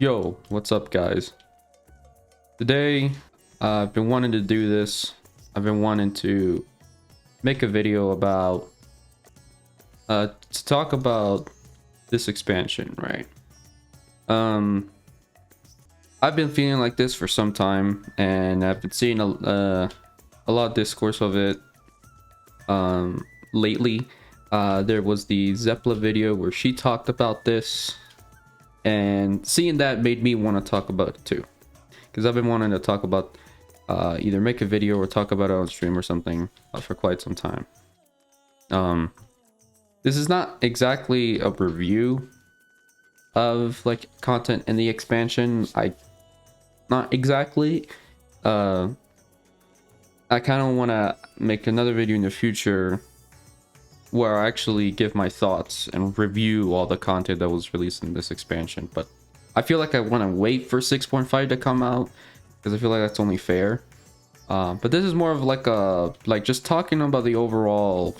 Yo, what's up, guys? Today, I've been wanting to do this. I've been wanting to make a video about, to talk about this expansion, right? I've been feeling like this for some time, and I've been seeing a lot of discourse of it, lately. There was the Zeppela video where she talked about this, and seeing that made me want to talk about it too. Because I've been wanting to talk about either make a video or talk about it on stream or something for quite some time. This is not exactly a review of like content in the expansion. Not exactly. I kind of want to make another video in the future where I actually give my thoughts and review all the content that was released in this expansion. But I feel like I want to wait for 6.5 to come out because I feel like that's only fair. But this is more of like just talking about the overall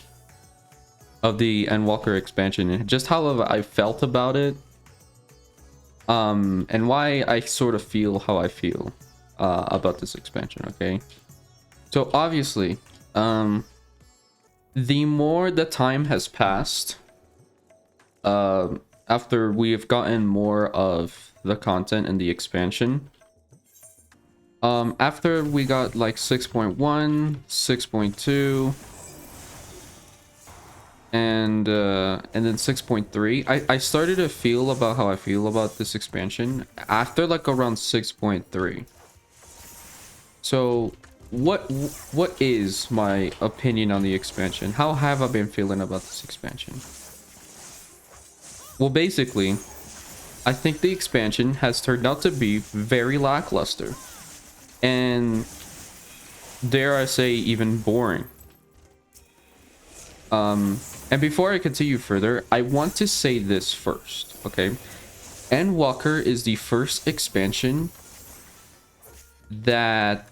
of the Endwalker expansion and just how I felt about it. And why I sort of feel how I feel about this expansion, okay? So obviously, the more the time has passed, after we have gotten more of the content in the expansion, after we got like 6.1, 6.2, and then 6.3, I started to feel about how I feel about this expansion after like around 6.3. So what is my opinion on the expansion? How have I been feeling about this expansion? Well, basically, I think the expansion has turned out to be very lackluster, and dare I say even boring. And before I continue further, I want to say this first, okay? Endwalker is the first expansion that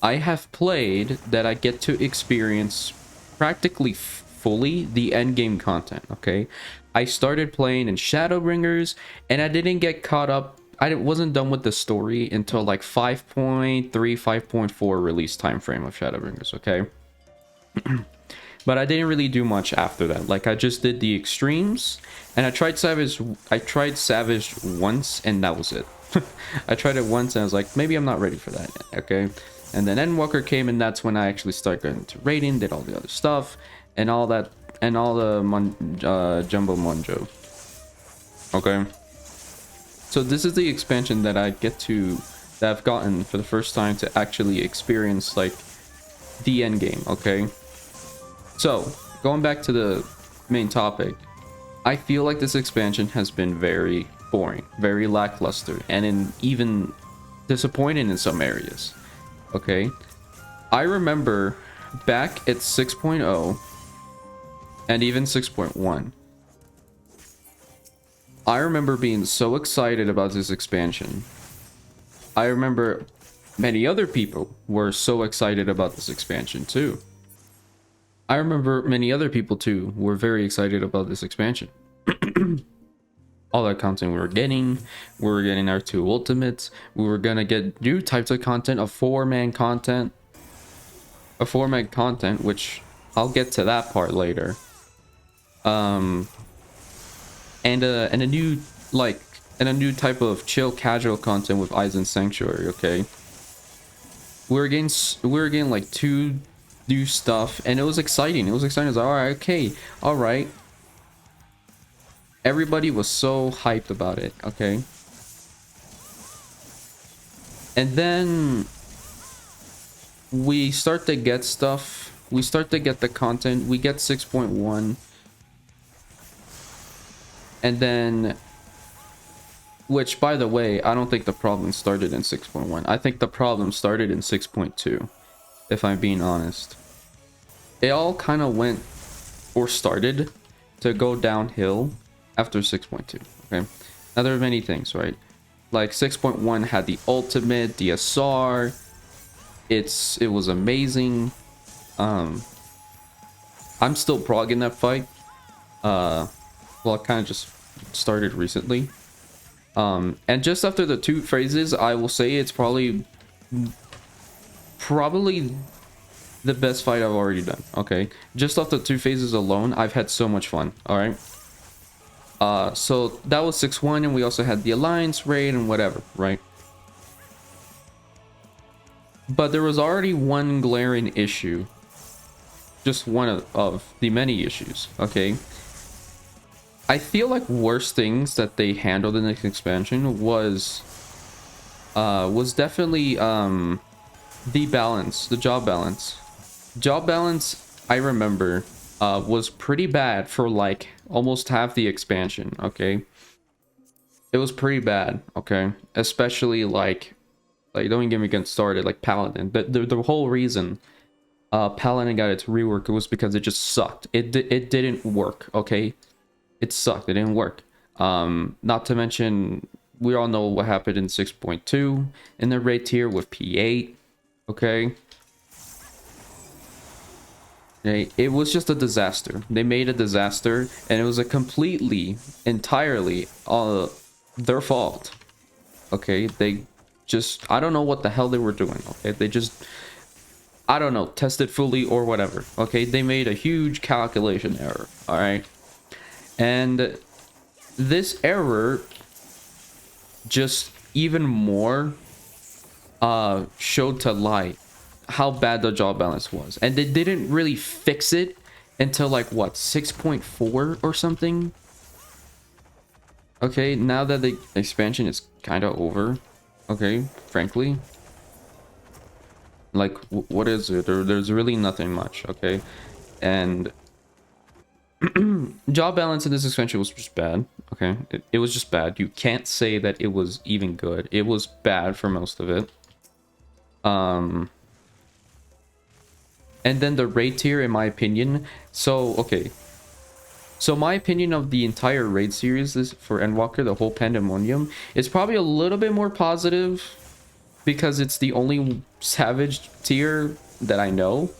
I have played that I get to experience practically fully the endgame content, okay? I started playing in Shadowbringers, and I didn't get caught up. I wasn't done with the story until like 5.3, 5.4 release time frame of Shadowbringers, okay? But I didn't really do much after that. Like, I just did the extremes, and I tried Savage once, and that was it. I tried it once, and I was like, maybe I'm not ready for that yet, okay? And then Endwalker came, and that's when I actually started getting into raiding, did all the other stuff, and all that, and all the Jumbo Monjo. Okay? So this is the expansion that that I've gotten for the first time to actually experience, like, the end game, okay? So, going back to the main topic, I feel like this expansion has been very boring, very lackluster, and even disappointing in some areas. Okay? I remember back at 6.0 and even 6.1, I remember being so excited about this expansion. I remember many other people were so excited about this expansion too. I remember many other people too were very excited about this expansion. All that content we were getting our 2 ultimates, we were gonna get new types of content, a 4-man content, which I'll get to that part later. And a new type of chill casual content with Eisen Sanctuary, okay? We were getting like 2 new stuff, and it was exciting. It was like, all right, okay, all right. Everybody was so hyped about it, okay? And then we start to get stuff. We start to get the content. We get 6.1. And then, which, by the way, I don't think the problem started in 6.1. I think the problem started in 6.2, if I'm being honest. It all kind of went, or started, to go downhill after 6.2, okay? Now, there are many things, right? Like, 6.1 had the ultimate, the SR. It was amazing. I'm still progging that fight. Well, it kind of just started recently. And just after the two phases, I will say it's probably the best fight I've already done. Okay, just off the two phases alone, I've had so much fun. All right. So that was 6-1, and we also had the Alliance raid and whatever, right? But there was already one glaring issue. Just one of the many issues, okay? I feel like worst things that they handled in this expansion was definitely the balance, the job balance. Job balance, I remember, was pretty bad for like almost half the expansion, okay? It was pretty bad, okay? Especially like don't get me getting started, like Paladin. The whole reason Paladin got its rework was because it just sucked. It didn't work, okay? It sucked. It didn't work. Not to mention, we all know what happened in 6.2 in the raid tier with P8, okay? It was just a disaster. They made a disaster, and it was a completely, entirely their fault. Okay, they just, I don't know what the hell they were doing. Okay, they just, I don't know, tested fully or whatever. Okay, they made a huge calculation error. All right, and this error just even more showed to light how bad the job balance was, and they didn't really fix it until like what, 6.4 or something. Okay, now that the expansion is kind of over, okay, frankly, like what is it? There's really nothing much, okay? And job balance in this expansion was just bad, okay? It was just bad. You can't say that it was even good. It was bad for most of it. And then the raid tier, in my opinion, so okay, so my opinion of the entire raid series is for Endwalker, the whole Pandemonium, is probably a little bit more positive because it's the only Savage tier that I know.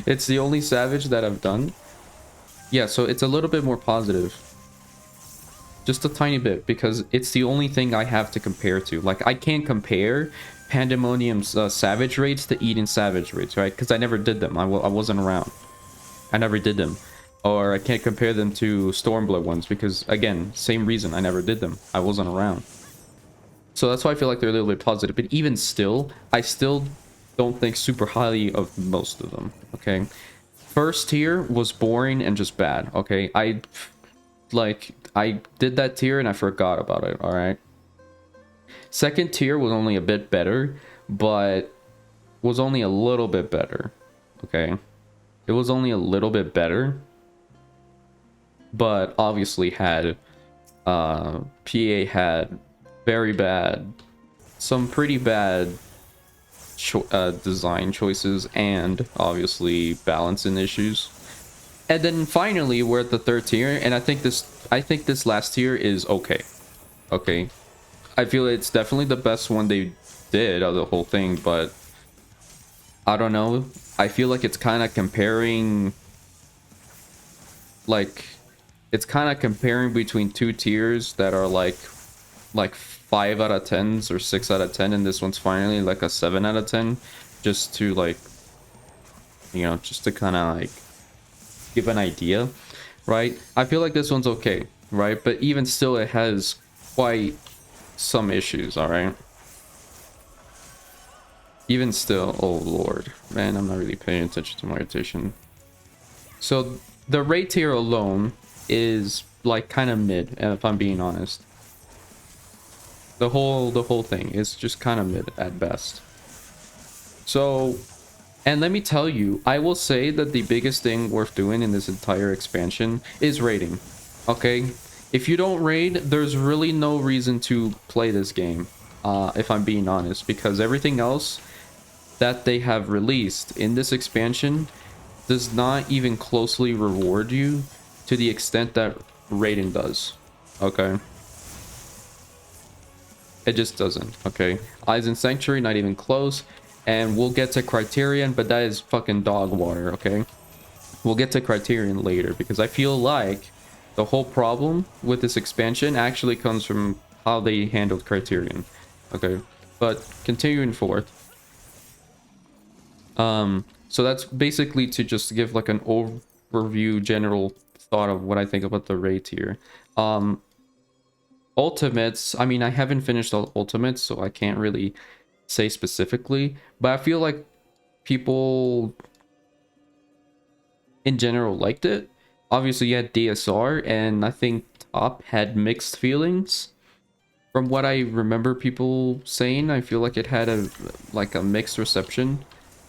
It's the only Savage that I've done. Yeah, so it's a little bit more positive. Just a tiny bit, because it's the only thing I have to compare to. Like, I can't compare Pandemonium's Savage raids to Eden Savage raids, right? Because I never did them. I wasn't around. I never did them. Or I can't compare them to Stormblood ones because, again, same reason, I never did them. I wasn't around. So that's why I feel like they're a little bit positive. But even still, I still don't think super highly of most of them, okay? First tier was boring and just bad, okay? I did that tier and I forgot about it, all right? Second tier was only a bit better, but was only a little bit better, okay? It was only a little bit better, but obviously had PA had very bad, some pretty bad design choices, and obviously balancing issues. And then finally we're at the third tier, and I think this last tier is okay. Okay, I feel it's definitely the best one they did of the whole thing, but I don't know, I feel like it's kind of comparing, like, it's kind of comparing between two tiers that are like 5 out of 10s or 6 out of 10, and this one's finally like a 7 out of 10, just to, like, you know, just to kind of like give an idea, right? I feel like this one's okay, right? But even still, it has quite some issues, all right? Even still, oh lord, man, I'm not really paying attention to my rotation. So the raid tier alone is like kind of mid, if I'm being honest. The whole thing is just kind of mid at best. So, and let me tell you, I will say that the biggest thing worth doing in this entire expansion is raiding. Okay, if you don't raid, there's really no reason to play this game, if I'm being honest, because everything else that they have released in this expansion does not even closely reward you to the extent that raiding does. Okay, it just doesn't. Okay, Eyes in Sanctuary, not even close. And we'll get to Criterion, but that is fucking dog water. Okay, we'll get to Criterion later, because I feel like the whole problem with this expansion actually comes from how they handled Criterion. Okay, but continuing forth. So that's basically to just give like an overview, general thought of what I think about the raid tier. Ultimates, I mean, I haven't finished all ultimates, so I can't really say specifically, but I feel like people in general liked it. Obviously, you had DSR, and I think Top had mixed feelings. From what I remember people saying, I feel like it had a mixed reception.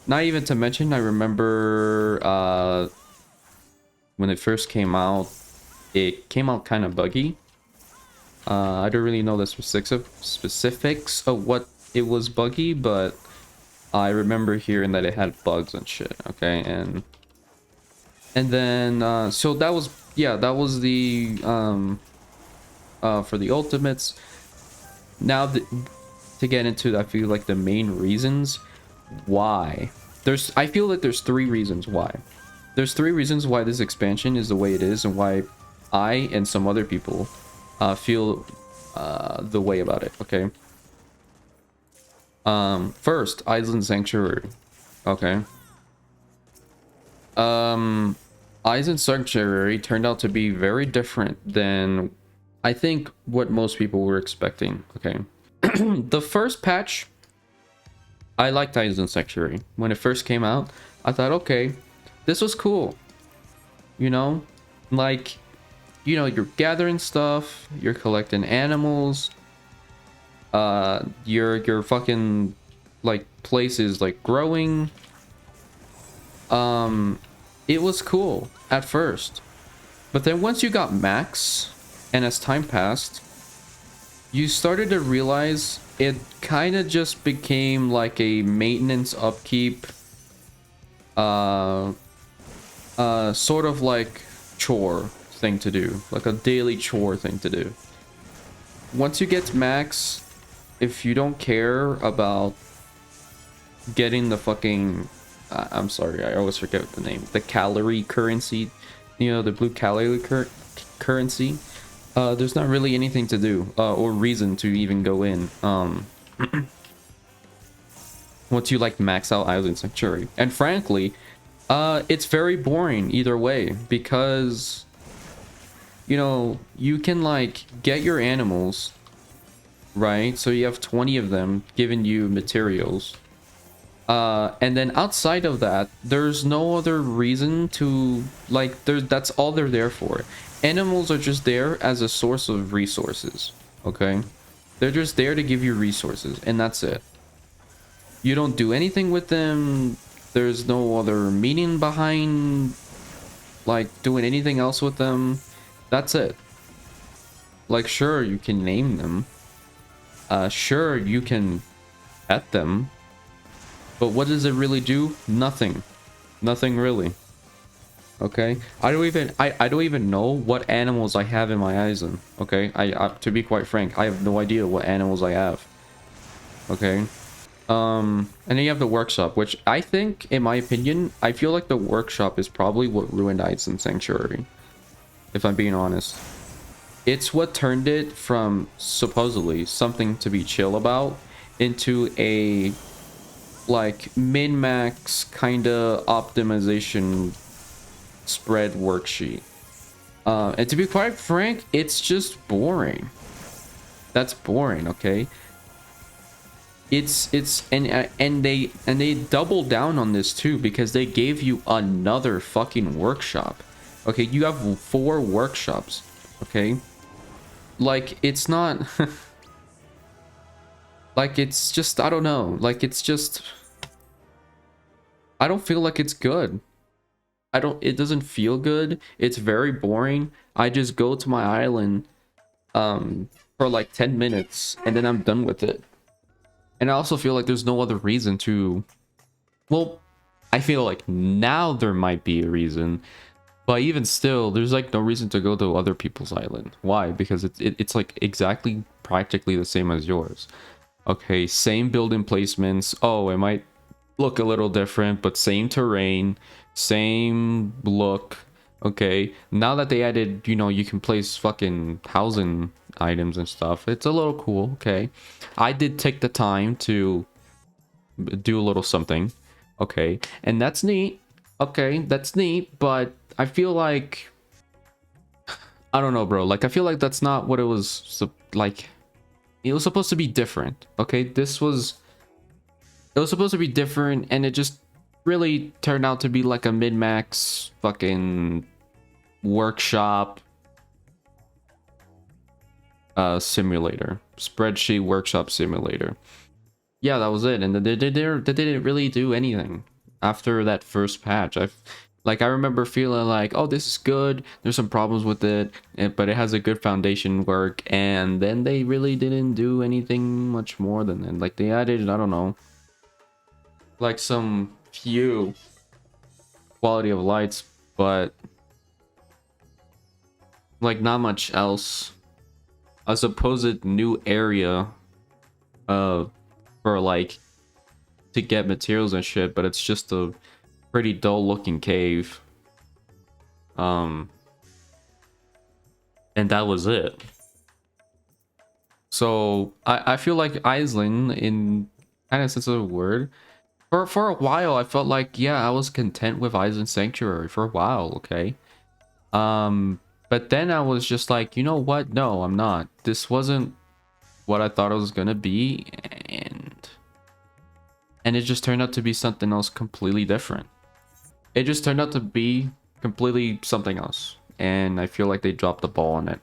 Not even to mention, I remember when it first came out, it came out kind of buggy. I don't really know the specifics of what it was buggy, but I remember hearing that it had bugs and shit. Okay, and then so that was, yeah, that was the for the ultimates. Now to get into, I feel like the main reasons why. I feel like there's three reasons why. There's three reasons why this expansion is the way it is, and why I and some other people feel the way about it. Okay. First, Island Sanctuary. Okay. Island Sanctuary turned out to be very different than I think what most people were expecting. Okay. The first patch, I liked Island Sanctuary. When it first came out, I thought, okay, this was cool. You know? Like, you know, you're gathering stuff, you're collecting animals, your fucking like places like growing. It was cool at first. But then once you got max, and as time passed, you started to realize it kind of just became like a maintenance upkeep, sort of like chore thing to do, like a daily chore thing to do. Once you get to max, if you don't care about getting the fucking, I'm sorry, I always forget the name, the calorie currency, you know, the blue calorie currency, there's not really anything to do, or reason to even go in, once you like max out Island Sanctuary. And frankly, it's very boring either way, because, you know, you can like get your animals, right? So you have 20 of them giving you materials. And then outside of that, there's no other reason to, like, that's all they're there for. Animals are just there as a source of resources, okay? They're just there to give you resources, and that's it. You don't do anything with them. There's no other meaning behind, like, doing anything else with them. That's it. Like, sure, you can name them. Sure, you can pet them. But what does it really do? Nothing. Nothing really. Okay? I don't even know what animals I have in my island. Okay? To be quite frank, I have no idea what animals I have. Okay? And then you have the workshop, which I think, in my opinion, I feel like the workshop is probably what ruined Island Sanctuary. If I'm being honest. It's what turned it from supposedly something to be chill about into a like min-max kind of optimization spread worksheet. And to be quite frank, it's just boring. That's boring, okay? And they doubled down on this too, because they gave you another fucking workshop. Okay, you have 4 workshops, okay? Like, it's not like, it's just, I don't know, like, it's just, I don't feel like it's good. It doesn't feel good. It's very boring. I just go to my island for like 10 minutes and then I'm done with it. And I also feel like there's no other reason to, well, I feel like now there might be a reason, but even still, there's like no reason to go to other people's island. Why? Because it's like exactly practically the same as yours. Okay, same building placements. Oh, it might look a little different, but same terrain, same look, Okay, now that they added, you know, you can place fucking housing items and stuff, it's a little cool. Okay, I did take the time to do a little something. Okay, and that's neat. Okay, that's neat, but I feel like, I don't know, bro. Like, I feel like that's not what it was like. It was supposed to be different. Okay, it was supposed to be different, and it just really turned out to be like a mid-max fucking workshop simulator, spreadsheet workshop simulator. Yeah, that was it. And they didn't really do anything after that first patch. I remember feeling like, oh, this is good. There's some problems with it, but it has a good foundation work. And then they really didn't do anything much more than that. Like, they added, I don't know, like some few quality of lights, but like not much else. A supposed new area for like to get materials and shit, but it's just a pretty dull looking cave. Um and that was it. So I feel like Iceland, in kind of sense of the word, for a while I felt like, yeah, I was content with Island Sanctuary for a while. Okay, but then I was just like, you know what, no, I'm not. This wasn't what I thought it was gonna be, and it just turned out to be something else completely different. It just turned out to be completely something else, and I feel like they dropped the ball on it.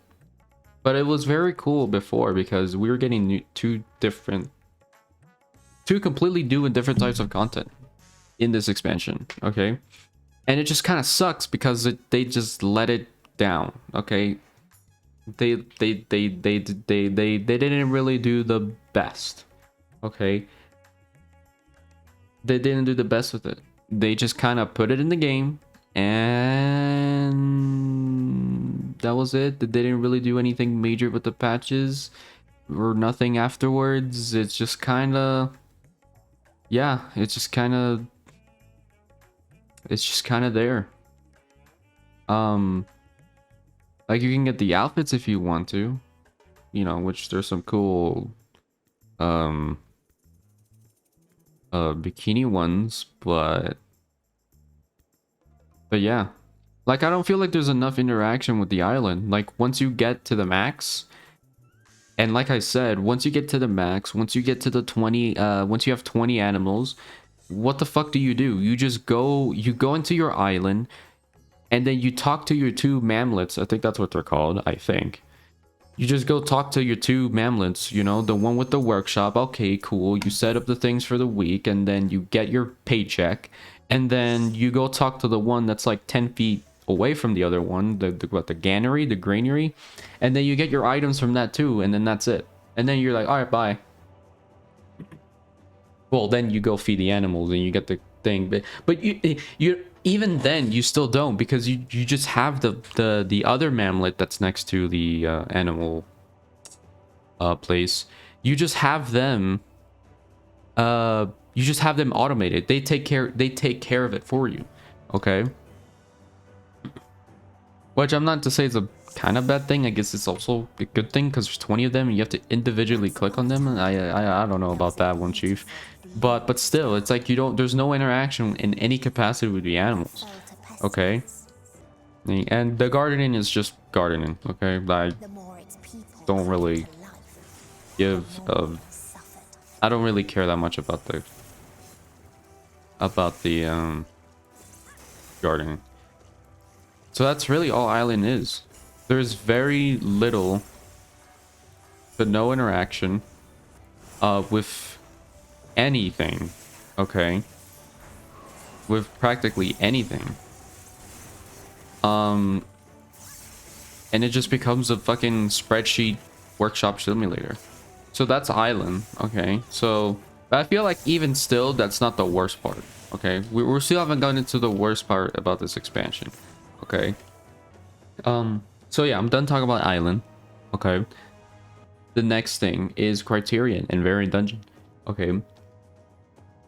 But it was very cool before because we were getting two completely new and different types of content in this expansion. Okay, and it just kind of sucks because they just let it down. Okay, they didn't really do the best. Okay, they didn't do the best with it. They just kind of put it in the game, and that was it. They didn't really do anything major with the patches or nothing afterwards. It's just kind of, yeah, it's just kind of there. Um, like, you can get the outfits if you want to, you know, which there's some cool um bikini ones, but yeah, like, I don't feel like there's enough interaction with the island. Like, once you get to the max, and like I said, once you get to the max, once you get to the 20, once you have 20 animals, what the fuck do? You just you go into your island, and then you talk to your two mamlets. I think that's what they're called, I think. You just go talk to your two mamlets, you know, the one with the workshop. Okay, cool. You set up the things for the week, and then you get your paycheck. And then you go talk to the one that's like 10 feet away from the other one, the granary, the granary. And then you get your items from that too, and then that's it. And then you're like, all right, bye. Well, then you go feed the animals and you get the thing. But you even then you still don't, because you just have the other mamlet that's next to the animal place. You just have them automated. They take care of it for you. Okay, which I'm not to say it's a kind of bad thing. I guess it's also a good thing because there's 20 of them and you have to individually click on them. And I don't know about that one, chief. But still, it's like there's no interaction in any capacity with the animals. Okay, and the gardening is just gardening. Okay, I don't really give I don't really care that much about the gardening. So that's really all Island is. There's very little to no interaction with anything. Okay, with practically anything. And it just becomes a fucking spreadsheet workshop simulator. So that's Island. Okay, so but I feel like even still, that's not the worst part. Okay, we still haven't gotten into the worst part about this expansion. Okay, so yeah, I'm done talking about Island. Okay, the next thing is Criterion and Variant Dungeon. Okay,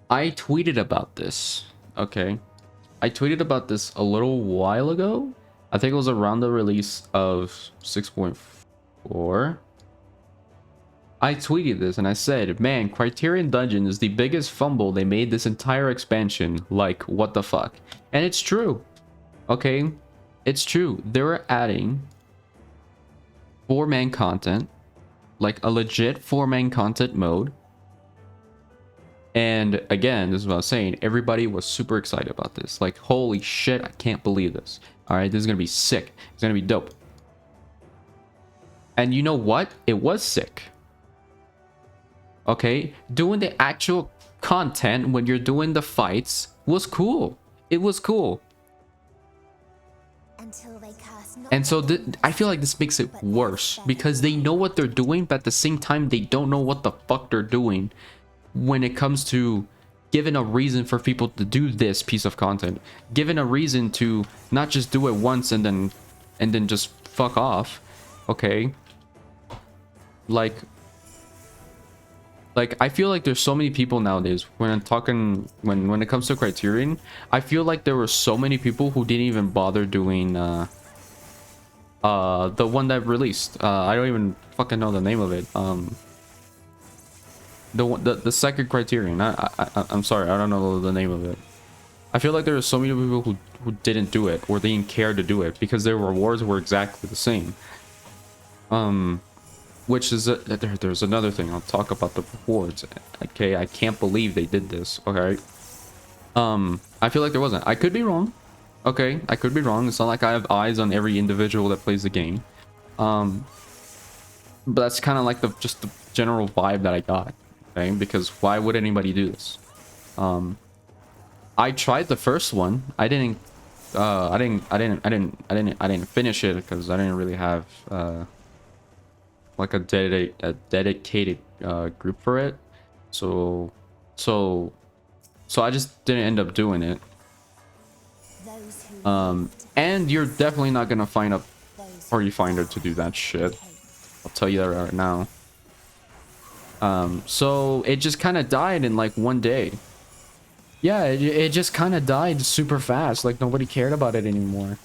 I tweeted about this. Okay, I tweeted about this a little while ago. I think it was around the release of 6.4. I tweeted this and I said, man, Criterion Dungeon is the biggest fumble they made this entire expansion. Like, what the fuck? And it's true. Okay? It's true. They were adding 4-man content. Like a legit 4-man content mode. And again, this is what I was saying. Everybody was super excited about this. Like, holy shit, I can't believe this. Alright, this is gonna be sick. It's gonna be dope. And you know what? It was sick. Okay, doing the actual content when you're doing the fights was cool. It was cool. And so I feel like this makes it worse because they know what they're doing, but at the same time they don't know what the fuck they're doing when it comes to giving a reason for people to do this piece of content, given a reason to not just do it once and then just fuck off. Okay, like I feel like there's so many people nowadays when I'm talking when it comes to Criterion. I feel like there were so many people who didn't even bother doing the one that released. I don't even fucking know the name of it. The second Criterion. I'm sorry, I don't know the name of it. I feel like there are so many people who didn't do it or they didn't care to do it because their rewards were exactly the same. Which is there's another thing. I'll talk about the rewards. Okay, I can't believe they did this. Okay. I feel like there wasn't. I could be wrong. Okay, I could be wrong. It's not like I have eyes on every individual that plays the game. But that's kind of like just the general vibe that I got. Okay, because why would anybody do this? I tried the first one. I didn't finish it because I didn't really have like a dedicated group for it. So I just didn't end up doing it. And you're definitely not gonna find a party finder to do that shit. I'll tell you that right now. So it just kind of died in like one day. Yeah, it just kind of died super fast. Like nobody cared about it anymore.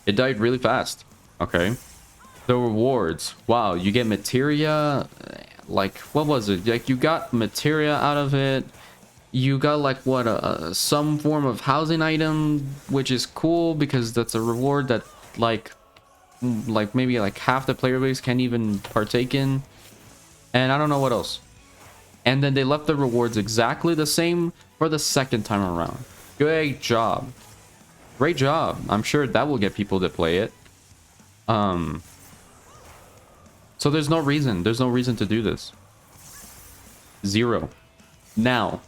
It died really fast. Okay. The rewards. Wow, you get materia. Like, what was it? Like, you got materia out of it. You got like what some form of housing item, which is cool because that's a reward that like maybe like half the player base can't even partake in. And I don't know what else. And then they left the rewards exactly the same for the second time around. Great job. Great job. I'm sure that will get people to play it. So there's no reason. There's no reason to do this. Zero. Now,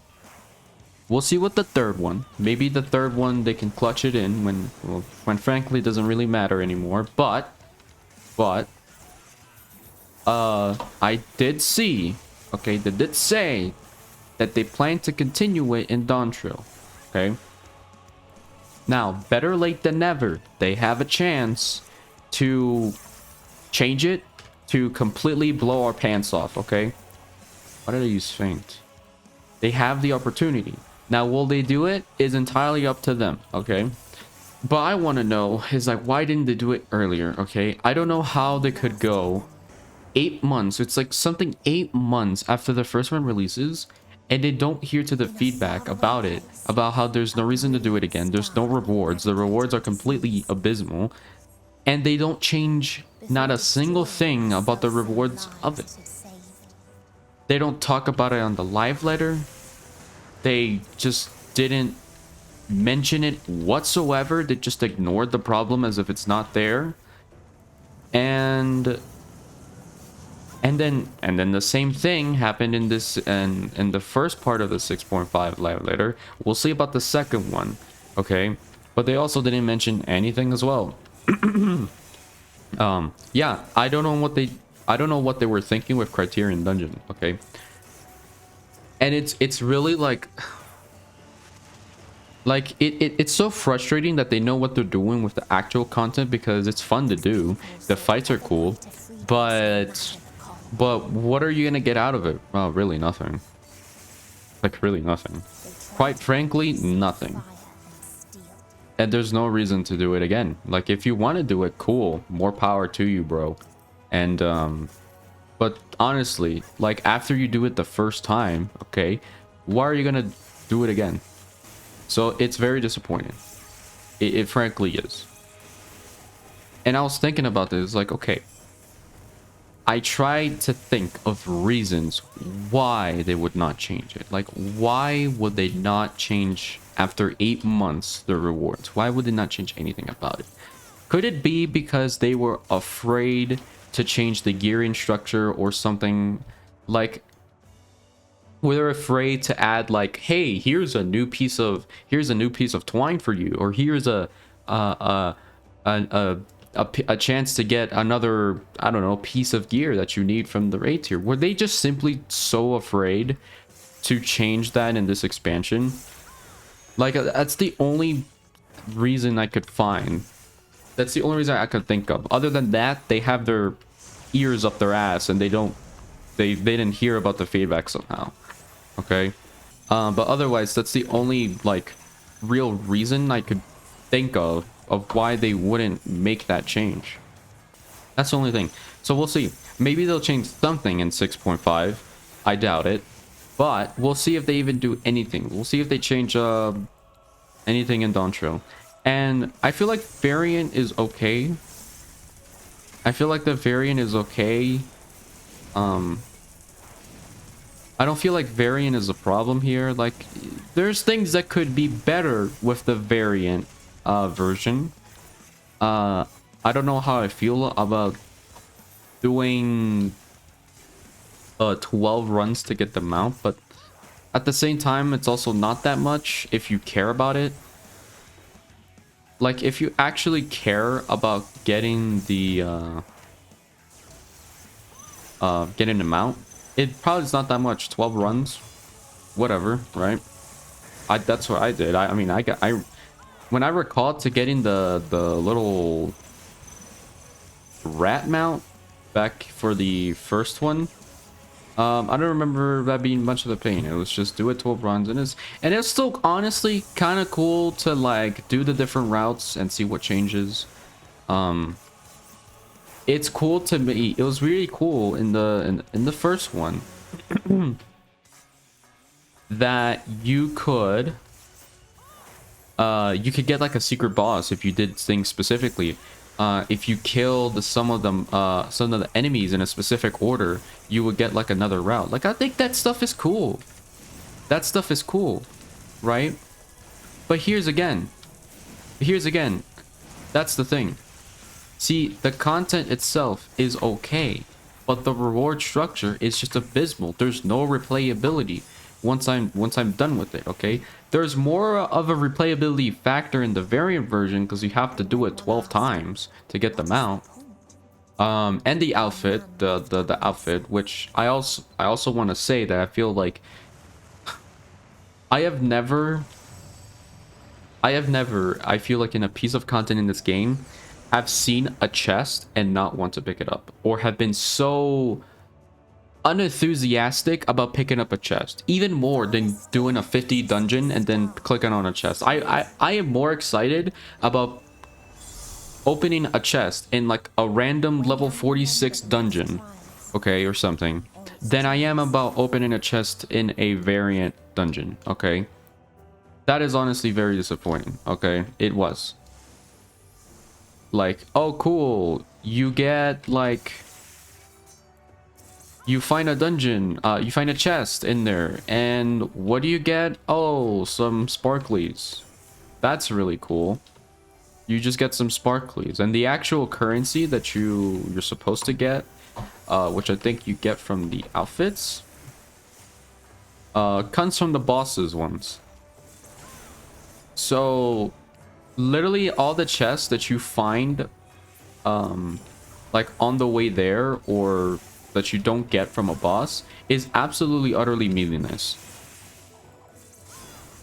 we'll see what the third one. Maybe the third one they can clutch it in when frankly it doesn't really matter anymore. But I did see, okay, they did say that they plan to continue it in Dawntrail. Okay. Now, better late than never. They have a chance to change it to completely blow our pants off, okay? Why did I use faint? They have the opportunity. Now, will they do it? Is entirely up to them, okay? But I want to know is like, why didn't they do it earlier, okay? I don't know how they could go 8 months. It's like something 8 months after the first one releases, and they don't hear to the feedback about it, about how there's no reason to do it again. There's no rewards. The rewards are completely abysmal, and they don't change not a single thing about the rewards of it. They don't talk about it on the live letter. They just didn't mention it whatsoever. They just ignored the problem as if it's not there. And then the same thing happened in this and in the first part of the 6.5 live letter. We'll see about the second one, okay? But they also didn't mention anything as well. Yeah, I don't know what they were thinking with Criterion Dungeon, okay? And it's really like it's so frustrating that they know what they're doing with the actual content because it's fun to do. The fights are cool, but what are you gonna get out of it? Well, really nothing. Like really nothing. Quite frankly, nothing. And there's no reason to do it again. Like, if you want to do it, cool, more power to you, bro. And but honestly, like, after you do it the first time, okay, why are you gonna do it again? So it's very disappointing. It frankly is. And I was thinking about this, like, okay, I tried to think of reasons why they would not change it. Like, why would they not change after 8 months the rewards? Why would they not change anything about it? Could it be because they were afraid to change the gearing structure or something? Like, were they afraid to add, like, hey, here's a new piece of twine for you, or here's a a chance to get another, I don't know, piece of gear that you need from the raid tier? Were they just simply so afraid to change that in this expansion? Like, that's the only reason I could find. That's the only reason I could think of. Other than that, they have their ears up their ass and they didn't hear about the feedback somehow. Okay. But otherwise, that's the only, like, real reason I could think of why they wouldn't make that change. That's the only thing. So we'll see. Maybe they'll change something in 6.5. I doubt it. But we'll see if they even do anything. We'll see if they change anything in Dawntrail. And I feel like variant is okay. I feel like the variant is okay. I don't feel like variant is a problem here. Like, there's things that could be better with the variant version. I don't know how I feel about doing 12 runs to get the mount, but at the same time, it's also not that much if you care about it. Like, if you actually care about getting the mount, it probably is not that much. 12 runs, whatever, right? That's what I did. I mean, when I recalled to getting the little rat mount back for the first one, I don't remember that being much of a pain. It was just do it 12 runs, and it's still honestly kind of cool to, like, do the different routes and see what changes. It's cool to me. It was really cool in the first one that you could get, like, a secret boss if you did things specifically. If you killed some of the enemies in a specific order, you would get, like, another route. Like, I think that stuff is cool. That stuff is cool, right? But here's again, that's the thing. See, the content itself is okay, but the reward structure is just abysmal. There's no replayability once I'm done with it, okay? There's more of a replayability factor in the variant version because you have to do it 12 times to get the mount. And the outfit, the outfit, which I also want to say that I feel like I feel like in a piece of content in this game, have seen a chest and not want to pick it up, or have been so unenthusiastic about picking up a chest, even more than doing a 50 dungeon and then clicking on a chest. I am more excited about opening a chest in, like, a random level 46 dungeon, okay, or something, than I am about opening a chest in a variant dungeon, okay? That is honestly very disappointing, okay? It was. Like, oh, cool, you get, like, you find a dungeon, you find a chest in there, and what do you get? Oh, some sparklies. That's really cool. You just get some sparklies, and the actual currency that you're supposed to get, which I think you get from the outfits, comes from the bosses ones. So literally all the chests that you find, like, on the way there, or that you don't get from a boss, is absolutely utterly meaningless.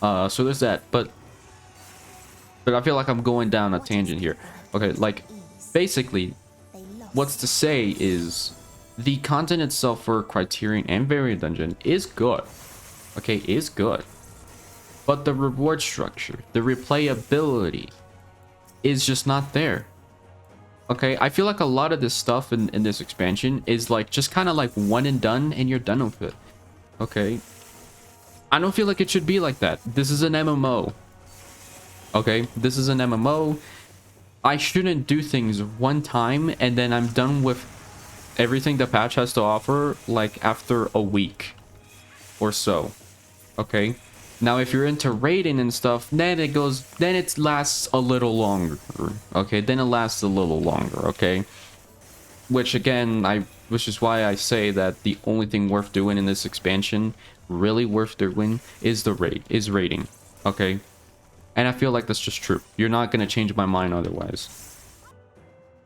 So there's that, but I feel like I'm going down a tangent here. Okay, like, basically what's to say is the content itself for Criterion and Variant Dungeon is good. Okay, is good. But the reward structure, the replayability, is just not there. Okay, I feel like a lot of this stuff in this expansion is like just kind of like one and done and you're done with it. Okay, I don't feel like it should be like that. This is an MMO. Okay, this is an MMO. I shouldn't do things one time and then I'm done with everything the patch has to offer like after a week or so. Okay, now if you're into raiding and stuff, then it lasts a little longer. Okay, then it lasts a little longer. Okay, which is why I say that the only thing worth doing in this expansion, really worth doing, is raiding. Okay, and I feel like that's just true. You're not gonna change my mind otherwise.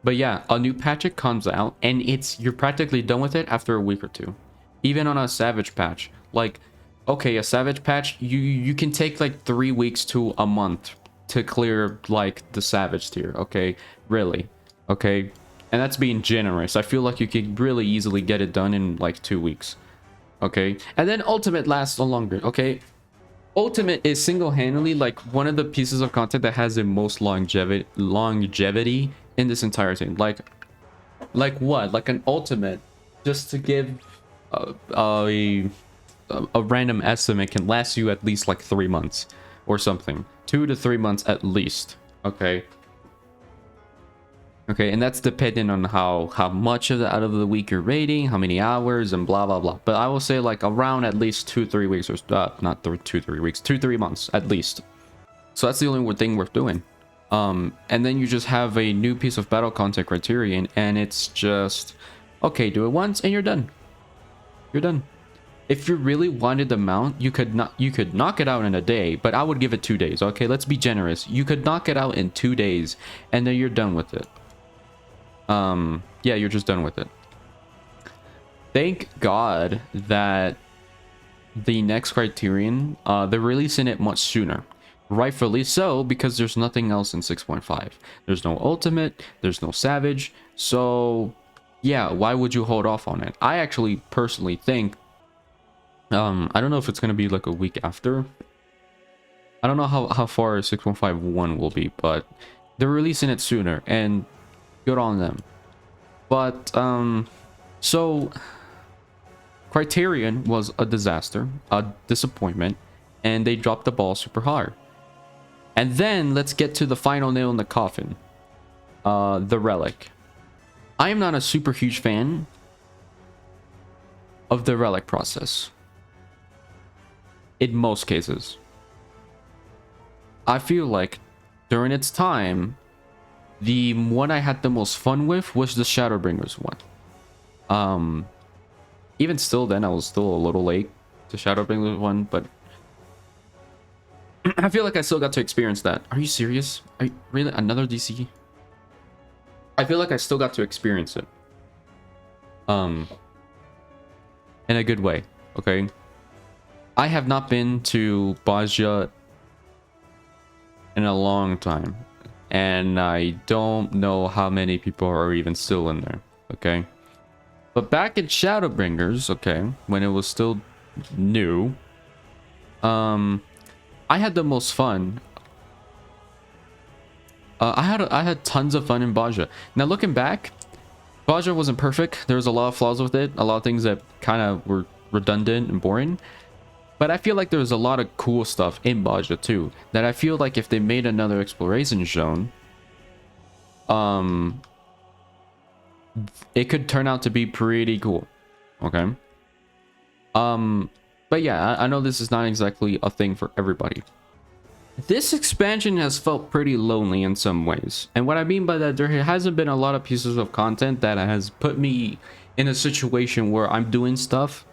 But yeah, a new patch it comes out and you're practically done with it after a week or two. Even on a savage patch. Like, okay, a savage patch, you can take like 3 weeks to a month to clear like the savage tier, okay? Really. Okay? And that's being generous. I feel like you could really easily get it done in like 2 weeks. Okay? And then ultimate lasts longer, okay? Ultimate is single-handedly like one of the pieces of content that has the most longevity in this entire thing. Like what? Like an ultimate, just to give a random estimate, can last you at least like 3 months or something. 2 to 3 months at least. Okay. Okay, and that's dependent on how much of out of the week you're raiding, how many hours, and blah blah blah. But I will say like around at least 2-3 weeks, or not 2-3 weeks, 2-3 months at least. So that's the only thing worth doing. And then you just have a new piece of battle content criterion, and it's just okay, do it once and you're done. You're done. If you really wanted the mount, you could knock it out in a day, but I would give it 2 days. Okay, let's be generous. You could knock it out in 2 days, and then you're done with it. Yeah, you're just done with it. Thank God that the next criterion, they're releasing it much sooner. Rightfully so, because there's nothing else in 6.5. There's no ultimate, there's no savage, so yeah, why would you hold off on it? I actually personally think, I don't know if it's gonna be like a week after. I don't know how far 6.51 will be, but they're releasing it sooner, and good on them. But so Criterion was a disaster, a disappointment, and they dropped the ball super hard. And then let's get to the final nail in the coffin, the relic. I am not a super huge fan of the relic process in most cases. I feel like during its time, the one I had the most fun with was the Shadowbringers one. Even still then, I was still a little late to Shadowbringers one, but I feel like I still got to experience that. Are you serious? Are you, really? Another DC? I feel like I still got to experience it. In a good way, okay? I have not been to Baja in a long time. And I don't know how many people are even still in there, okay? But back in Shadowbringers, okay, when it was still new, I had the most fun. I had tons of fun in Baja. Now looking back, Baja wasn't perfect. There was a lot of flaws with it, a lot of things that kind of were redundant and boring. But I feel like there was a lot of cool stuff in Baja too, that I feel like if they made another exploration zone, it could turn out to be pretty cool. Okay. But yeah, I know this is not exactly a thing for everybody. This expansion has felt pretty lonely in some ways. And what I mean by that, there hasn't been a lot of pieces of content that has put me in a situation where I'm doing stuff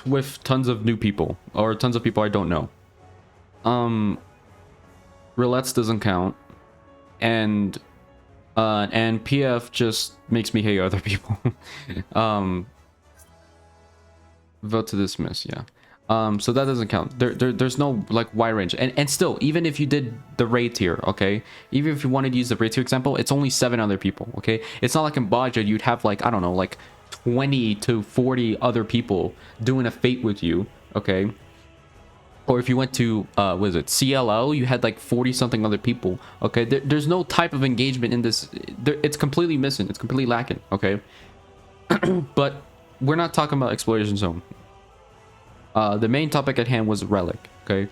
with tons of new people or tons of people I don't know. Roulettes doesn't count, and PF just makes me hate other people. Vote to dismiss, yeah. So that doesn't count. There's no like wide range, and still, even if you did the raid tier, okay, even if you wanted to use the raid tier example, it's only 7 other people, okay. It's not like in Baja you'd have like, I don't know, like 20 to 40 other people doing a fate with you, okay. Or if you went to was it CLO, you had like 40 something other people. Okay, there's no type of engagement in this. It's completely missing. It's completely lacking. Okay, but we're not talking about exploration zone. The main topic at hand was relic. Okay,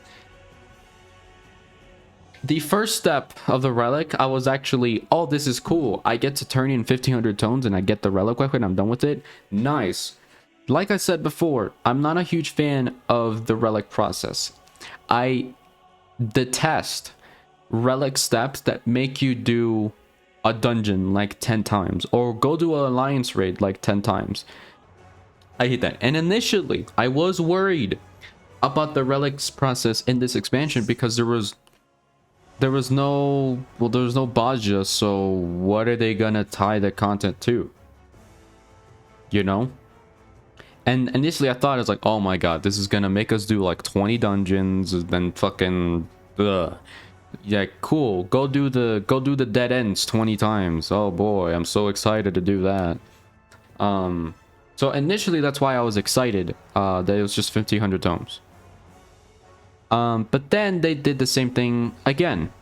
the first step of the relic, I was actually, oh, this is cool. I get to turn in 1500 tones and I get the relic weapon. I'm done with it. Nice. Like I said before, I'm not a huge fan of the relic process. I detest relic steps that make you do a dungeon like 10 times or go do an alliance raid like 10 times. I hate that. And initially, I was worried about the relics process in this expansion because there was no, well, there was no Baja, so what are they gonna tie the content to? You know? And initially I thought, it's like, oh my god, this is gonna make us do like 20 dungeons, and then fucking, ugh. Yeah, cool. Go do the dead ends 20 times. Oh boy, I'm so excited to do that. So initially that's why I was excited, that it was just 1500 tomes. But then they did the same thing again.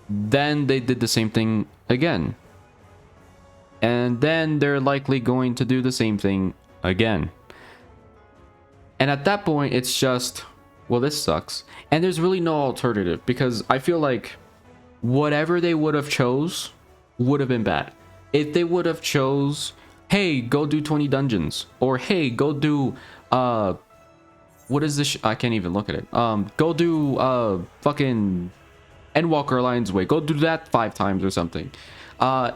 Then they did the same thing again. And then they're likely going to do the same thing again. And at that point, it's just, well, this sucks. And there's really no alternative because I feel like whatever they would have chose would have been bad. If they would have chose, hey, go do 20 dungeons, or hey, go do what is this? I can't even look at it. Go do fucking Endwalker Alliance Way. Go do that 5 times or something.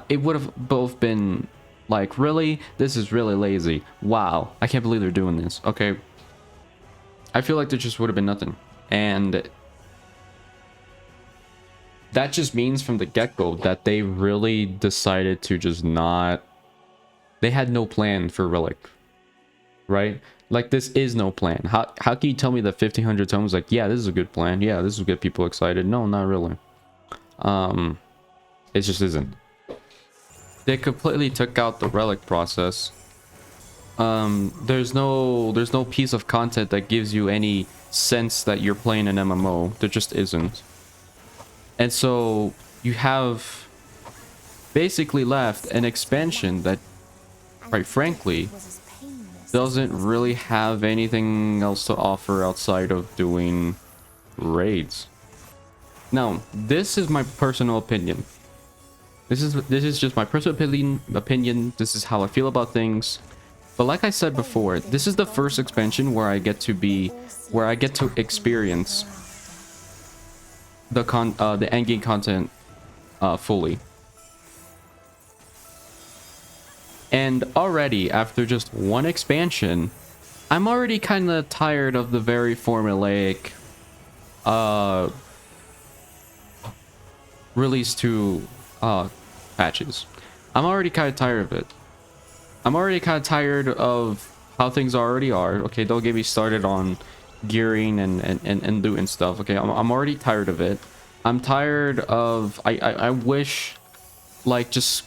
It would have both been like, really? This is really lazy. Wow, I can't believe they're doing this. Okay, I feel like there just would have been nothing, and that just means from the get-go that they really decided to just not. They had no plan for Relic, right? Like, this is no plan. How can you tell me that 1500 tomes, like, yeah, this is a good plan, yeah, this will get people excited? No, not really. It just isn't. They completely took out the relic process. There's no piece of content that gives you any sense that you're playing an MMO. There just isn't. And so you have basically left an expansion that, quite frankly, doesn't really have anything else to offer outside of doing raids. Now, this is my personal opinion. This is just my personal opinion. This is how I feel about things. But like I said before, this is the first expansion where I get to experience the endgame content fully. And already, after just one expansion, I'm already kind of tired of the very formulaic release to patches. I'm already kind of tired of it. I'm already kind of tired of how things already are. Okay, don't get me started on gearing and doing stuff. Okay, I'm already tired of it. I'm tired of... I wish, like, just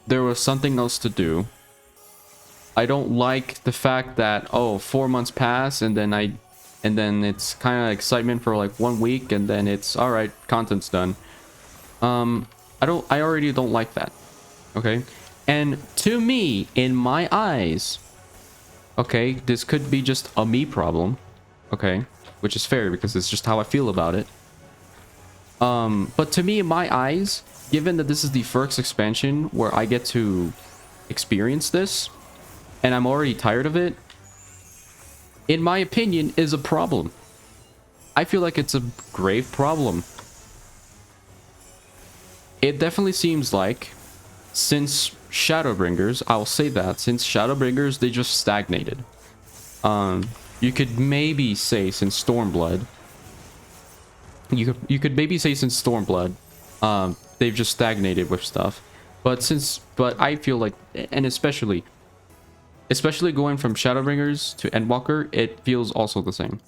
there was something else to do. I don't like the fact that, oh, 4 months pass and then it's kind of excitement for like 1 week and then it's all right, content's done. I already don't like that. Okay, and to me, in my eyes, okay, this could be just a me problem, okay, which is fair because it's just how I feel about it. But to me, in my eyes, given that this is the first expansion where I get to experience this, and I'm already tired of it, in my opinion, is a problem. I feel like it's a grave problem. It definitely seems like, since Shadowbringers, I'll say that, since Shadowbringers, they just stagnated. You could maybe say since Stormblood, you could maybe say since Stormblood, they've just stagnated with stuff. But I feel like, and especially going from Shadowbringers to Endwalker, it feels also the same.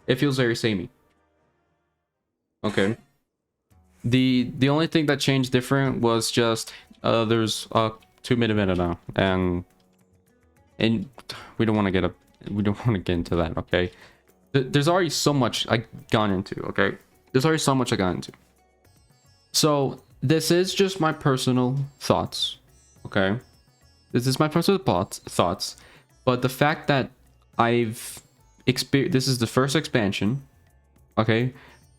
It feels very samey. Okay. The only thing that changed different was just there's 2 minute now, and we don't want to get we don't want to get into that, okay? There's already so much I gone into, okay? There's already so much I got into. So this is just my personal thoughts, okay? This is my personal thoughts, but the fact that I've experienced, this is the first expansion, okay?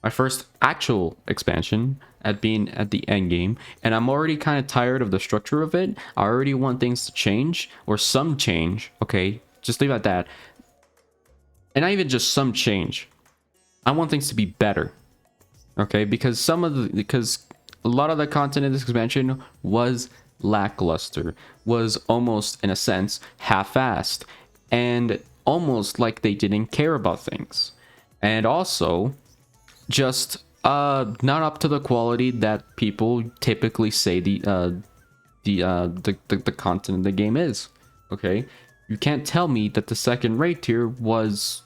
My first actual expansion at being at the end game, and I'm already kind of tired of the structure of it. I already want things to change, or some change, okay? Just leave it at that. And not even just some change. I want things to be better, okay? Because a lot of the content in this expansion was lackluster, was almost, in a sense, half-assed, and almost like they didn't care about things. And also, just not up to the quality that people typically say the content of the game is. Okay, you can't tell me that the second raid tier was,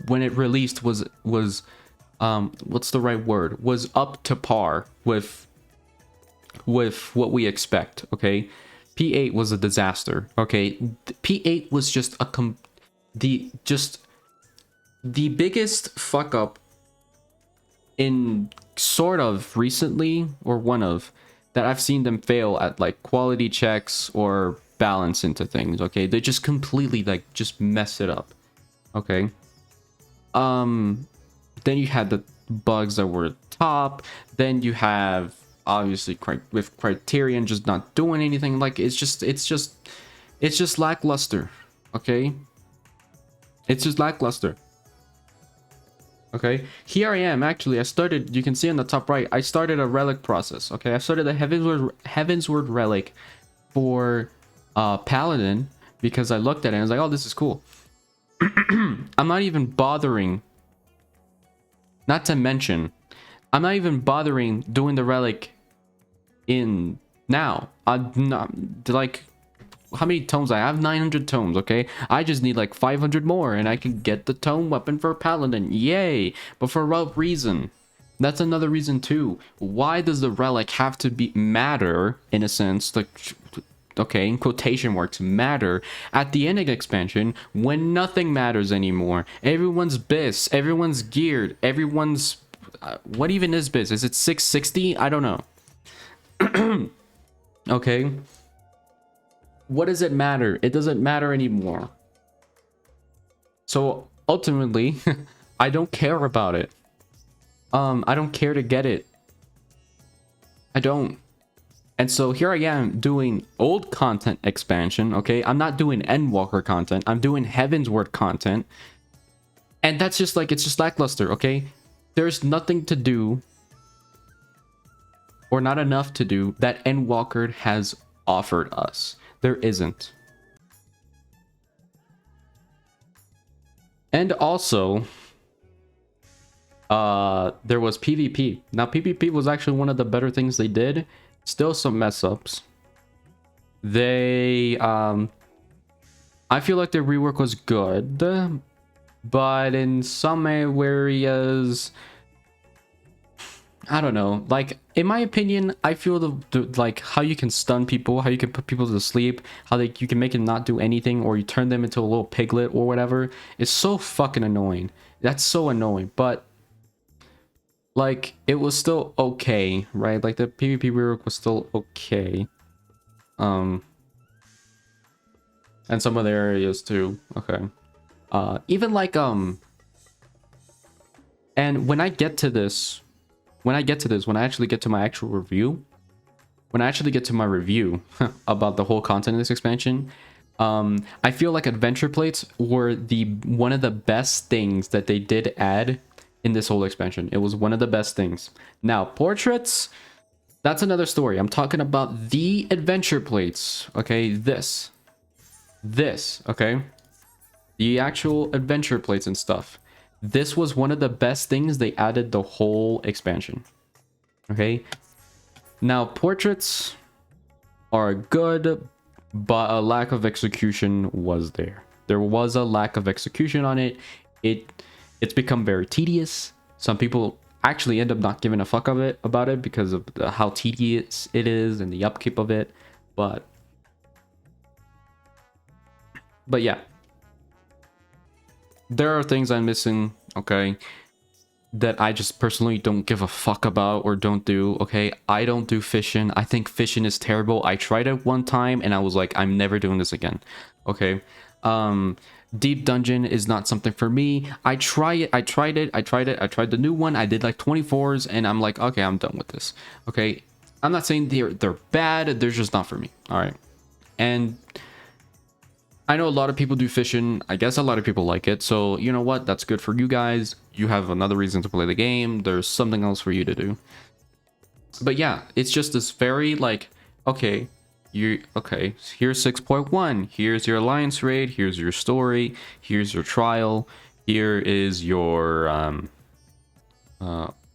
when it released, was what's the right word, was up to par with what we expect. Okay, P8 was a disaster. Okay, P8 was just the biggest fuck up in sort of recently, or one of, that I've seen them fail at, like, quality checks or balance into things. Okay, they just completely, like, just mess it up. Okay, then you had the bugs that were top. Then you have, obviously, with Criterion just not doing anything. Like, it's just lackluster. Okay, it's just lackluster. Okay, here I am. Actually, I started, you can see on the top right, I started a relic process. Okay, I started a Heavensward relic for Paladin, because I looked at it and I was like, oh, this is cool. I'm not even bothering, not to mention, I'm not even bothering doing the relic in now. I'm not, like, how many tomes I have? 900 tomes. Okay, I just need like 500 more and I can get the tome weapon for Paladin. Yay! But for what reason? That's another reason too. Why does the relic have to be matter, in a sense, like, okay, in quotation marks, matter at the end of expansion, when nothing matters anymore? Everyone's bis, everyone's geared, everyone's what even is bis? Is it 660? I don't know. Okay, what does it matter? It doesn't matter anymore. So ultimately, I don't care about it. I don't care to get it. I don't. And so here I am doing old content expansion. Okay, I'm not doing Endwalker content. I'm doing Heavensward content. And that's just like, it's just lackluster. Okay, there's nothing to do, or not enough to do, that Endwalker has offered us. There isn't. And also, there was PvP. Now, PvP was actually one of the better things they did. Still some mess ups. They, I feel like their rework was good, but in some areas, I don't know. Like, in my opinion, I feel the like how you can stun people, how you can put people to sleep, how you can make them not do anything, or you turn them into a little piglet or whatever, is so fucking annoying. That's so annoying. But like, it was still okay, right? Like, the PvP rework was still okay. And some other areas too. Okay. Even like and when I get to this, when I actually get to my actual review, about the whole content of this expansion, I feel like adventure plates were one of the best things that they did add in this whole expansion. It was one of the best things. Now, portraits, that's another story. I'm talking about the adventure plates. Okay, this, okay, the actual adventure plates and stuff. This was one of the best things they added the whole expansion. Okay, now portraits are good, but a lack of execution was there. There was a lack of execution on it. It's become very tedious. Some people actually end up not giving a fuck about it because of how tedious it is and the upkeep of it. But yeah, there are things I'm missing, okay, that I just personally don't give a fuck about or don't do, okay? I don't do fishing. I think fishing is terrible. I tried it one time and I was like, I'm never doing this again, okay? Deep dungeon is not something for me. I tried the new one. I did like 24s and I'm like, okay, I'm done with this, okay? I'm not saying they're bad. They're just not for me, all right? And I know a lot of people do fishing. I guess a lot of people like it. So, you know what? That's good for you guys. You have another reason to play the game. There's something else for you to do. But yeah, it's just this very like, okay, here's 6.1. Here's your alliance raid. Here's your story. Here's your trial. Here is your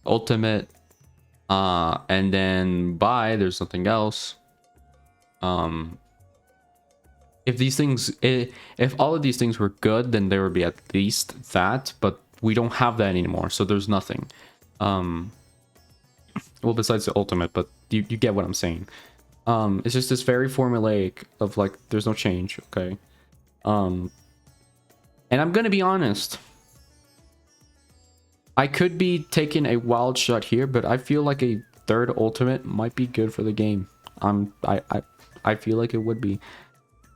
ultimate. And then there's something else. If all of these things were good, then there would be at least that, but we don't have that anymore, so there's nothing. Well, besides the ultimate, but you get what I'm saying. It's just this very formulaic of like, there's no change, okay? And I'm gonna be honest. I could be taking a wild shot here, but I feel like a third ultimate might be good for the game. I feel like it would be.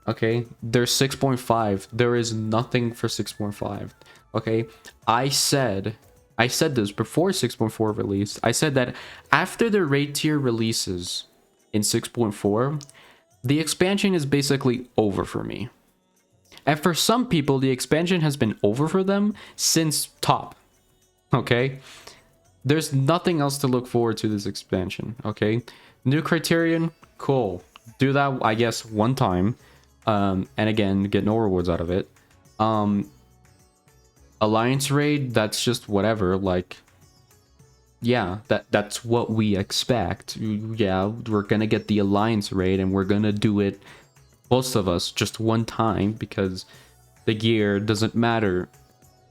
Okay, there's 6.5. There is nothing for 6.5. Okay, I said this before 6.4 released. I said that after the raid tier releases in 6.4, the expansion is basically over for me. And for some people, the expansion has been over for them since top. Okay, there's nothing else to look forward to this expansion. Okay, new criterion, cool. Do that, I guess, one time. And again, get no rewards out of it. Alliance raid, that's just whatever. Like, yeah, that's what we expect. Yeah, we're gonna get the alliance raid and we're gonna do it, most of us, just one time, because the gear doesn't matter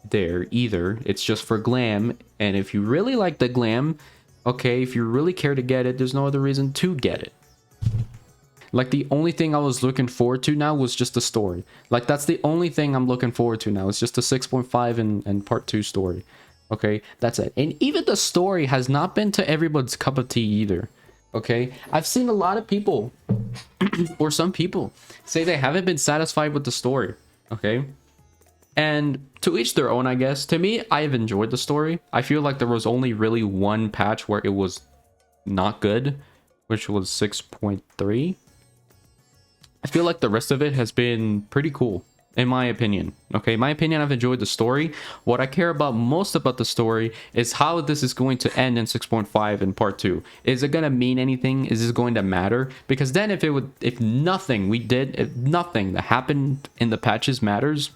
there either. It's just for glam, and if you really like the glam, okay, if you really care to get it, there's no other reason to get it. Like, the only thing I was looking forward to now was just the story. Like, that's the only thing I'm looking forward to now. It's just the 6.5 and part 2 story. Okay, that's it. And even the story has not been to everybody's cup of tea either. Okay, I've seen a lot of people, or some people, say they haven't been satisfied with the story. Okay, and to each their own, I guess. To me, I have enjoyed the story. I feel like there was only really one patch where it was not good, which was 6.3. I feel like the rest of it has been pretty cool, in my opinion. Okay, my opinion, I've enjoyed the story. What I care about most about the story is how this is going to end in 6.5 in part 2. Is it going to mean anything? Is this going to matter? Because then if nothing that happened in the patches matters,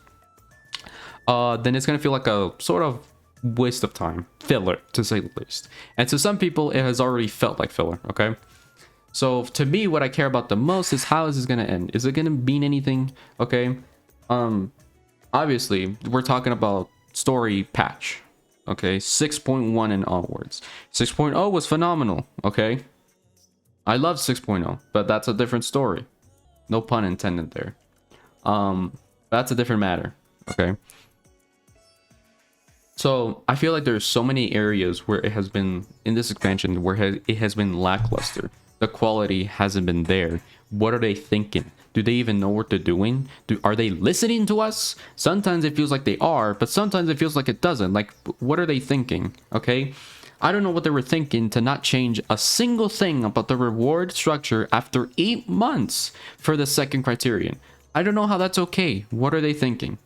then it's going to feel like a sort of waste of time. Filler, to say the least. And to some people, it has already felt like filler, okay? So to me, what I care about the most is how is this going to end? Is it going to mean anything? Okay. Obviously, we're talking about story patch. Okay. 6.1 and onwards. 6.0 was phenomenal. Okay. I love 6.0, but that's a different story. No pun intended there. That's a different matter. Okay. So I feel like there's so many areas where it has been in this expansion where it has been lackluster. The quality hasn't been there. What are they thinking? Do they even know what they're doing? Are they listening to us? Sometimes it feels like they are, but sometimes it feels like it doesn't. Like, what are they thinking? Okay, I don't know what they were thinking to not change a single thing about the reward structure after 8 months for the second criterion. I don't know how that's okay. What are they thinking?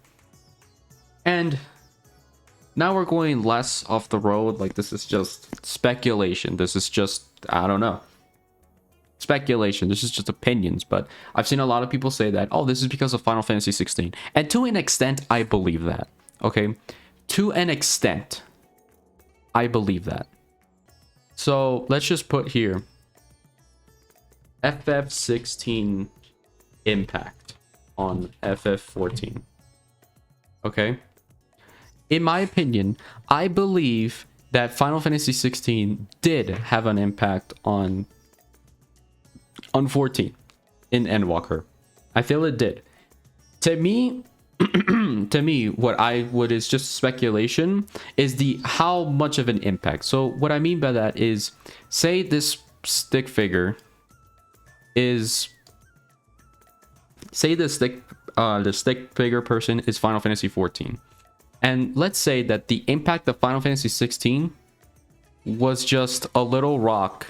And now we're going less off the road. Like, this is just speculation. This is just, I don't know. Speculation. This is just opinions, but I've seen a lot of people say that, oh, this is because of Final Fantasy 16. And to an extent, I believe that. Okay? To an extent, I believe that. So let's just put here FF16 impact on FF14. Okay? In my opinion, I believe that Final Fantasy 16 did have an impact on 14 in Endwalker. I feel it did. To me, to me, what I would is just speculation, is the how much of an impact. So what I mean by that is, say this stick figure is, say the stick figure person is Final Fantasy 14, and let's say that the impact of Final Fantasy 16 was just a little rock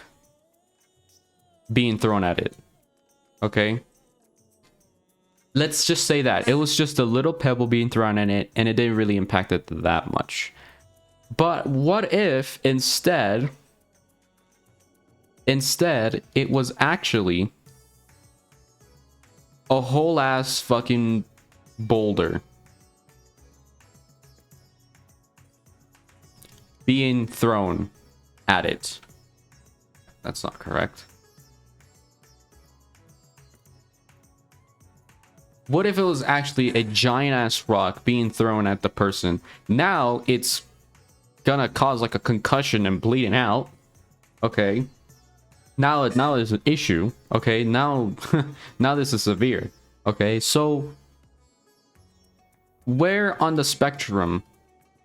being thrown at it. Okay, let's just say that it was just a little pebble being thrown at it, and it didn't really impact it that much. But what if instead it was actually a whole ass fucking boulder being thrown at it? That's not correct. What if it was actually a giant ass rock being thrown at the person? Now it's gonna cause like a concussion and bleeding out. Okay. Now there's an issue. Okay, now now this is severe. Okay, so where on the spectrum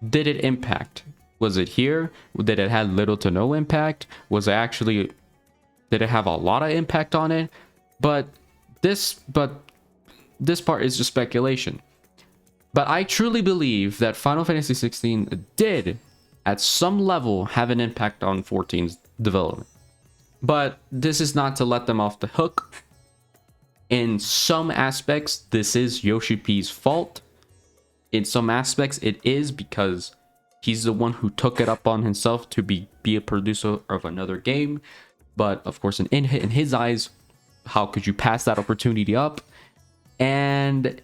did it impact? Was it here? Did it have little to no impact? Was it actually, did it have a lot of impact on it? But this part is just speculation. But I truly believe that Final Fantasy 16 did at some level have an impact on 14's development. But this is not to let them off the hook. In some aspects, this is Yoshi P's fault. In some aspects, it is because he's the one who took it up on himself to be a producer of another game. But of course, in his eyes, how could you pass that opportunity up? And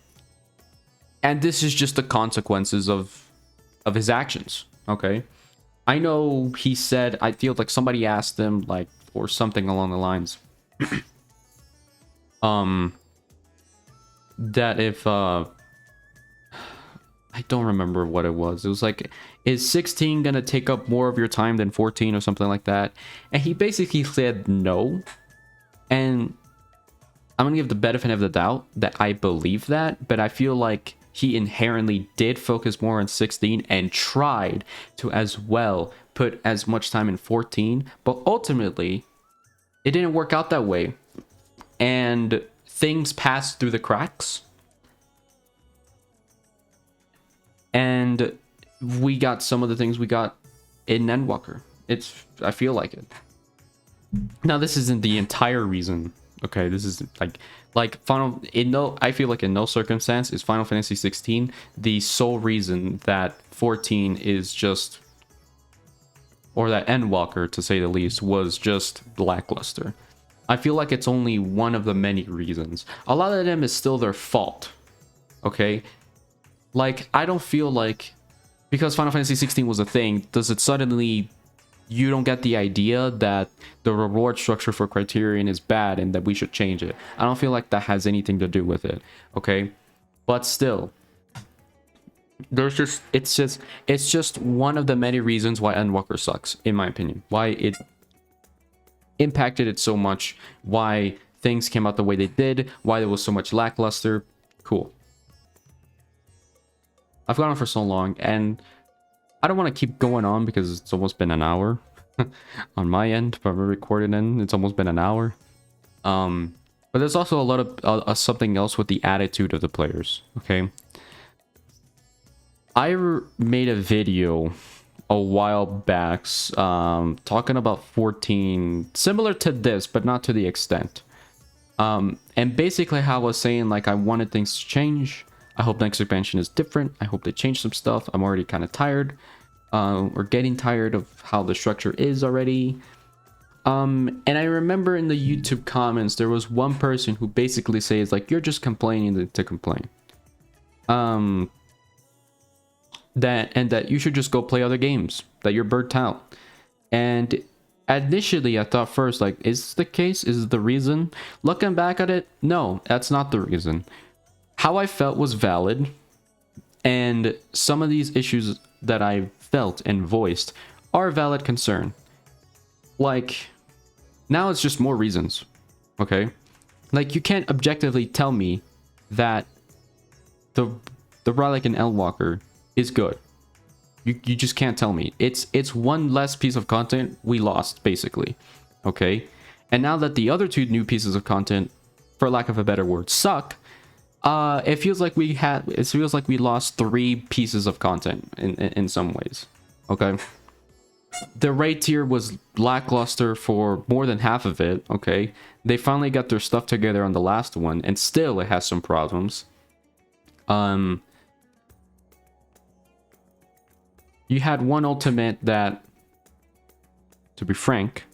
this is just the consequences of his actions. Okay, I know he said, I feel like somebody asked him, like, or something along the lines that if I don't remember what it was. It was like, is 16 gonna take up more of your time than 14 or something like that? And he basically said no. And I'm gonna give the benefit of the doubt that I believe that, but I feel like he inherently did focus more on 16 and tried to as well put as much time in 14, but ultimately it didn't work out that way, and things passed through the cracks, and we got some of the things we got in Endwalker. I feel like it. Now, this isn't the entire reason. Okay, this is I feel like in no circumstance is Final Fantasy 16 the sole reason that 14 is just, or that Endwalker, to say the least, was just lackluster. I feel like it's only one of the many reasons. A lot of them is still their fault. Okay, like, I don't feel like because Final Fantasy 16 was a thing, does it suddenly, you don't get the idea that the reward structure for Criterion is bad and that we should change it. I don't feel like that has anything to do with it. Okay, but still, it's just one of the many reasons why Endwalker sucks, in my opinion. Why it impacted it so much, why things came out the way they did, why there was so much lackluster. Cool. I've gone on for so long, and I don't want to keep going on because it's almost been an hour on my end. But we're recording in, it's almost been an hour. But there's also a lot of something else with the attitude of the players. Okay, I made a video a while back talking about 14, similar to this, but not to the extent. And basically how I was saying, like, I wanted things to change. I hope next expansion is different. I hope they change some stuff. I'm already kind of tired. Or getting tired of how the structure is already. And I remember in the YouTube comments, there was one person who basically says, like, you're just complaining to complain. That you should just go play other games, that you're burnt out. And initially I thought first, like, is this the case? Is this the reason? Looking back at it, no, that's not the reason. How I felt was valid, and some of these issues that I felt and voiced are a valid concern. Like, now it's just more reasons. Okay, like, you can't objectively tell me that the relic in Endwalker is good. You just can't tell me. It's one less piece of content we lost, basically. Okay? And now that the other two new pieces of content, for lack of a better word, suck, it feels like we lost 3 pieces of content in some ways. Okay? The raid tier was lackluster for more than half of it, okay? They finally got their stuff together on the last one, and still it has some problems. You had one ultimate that, to be frank,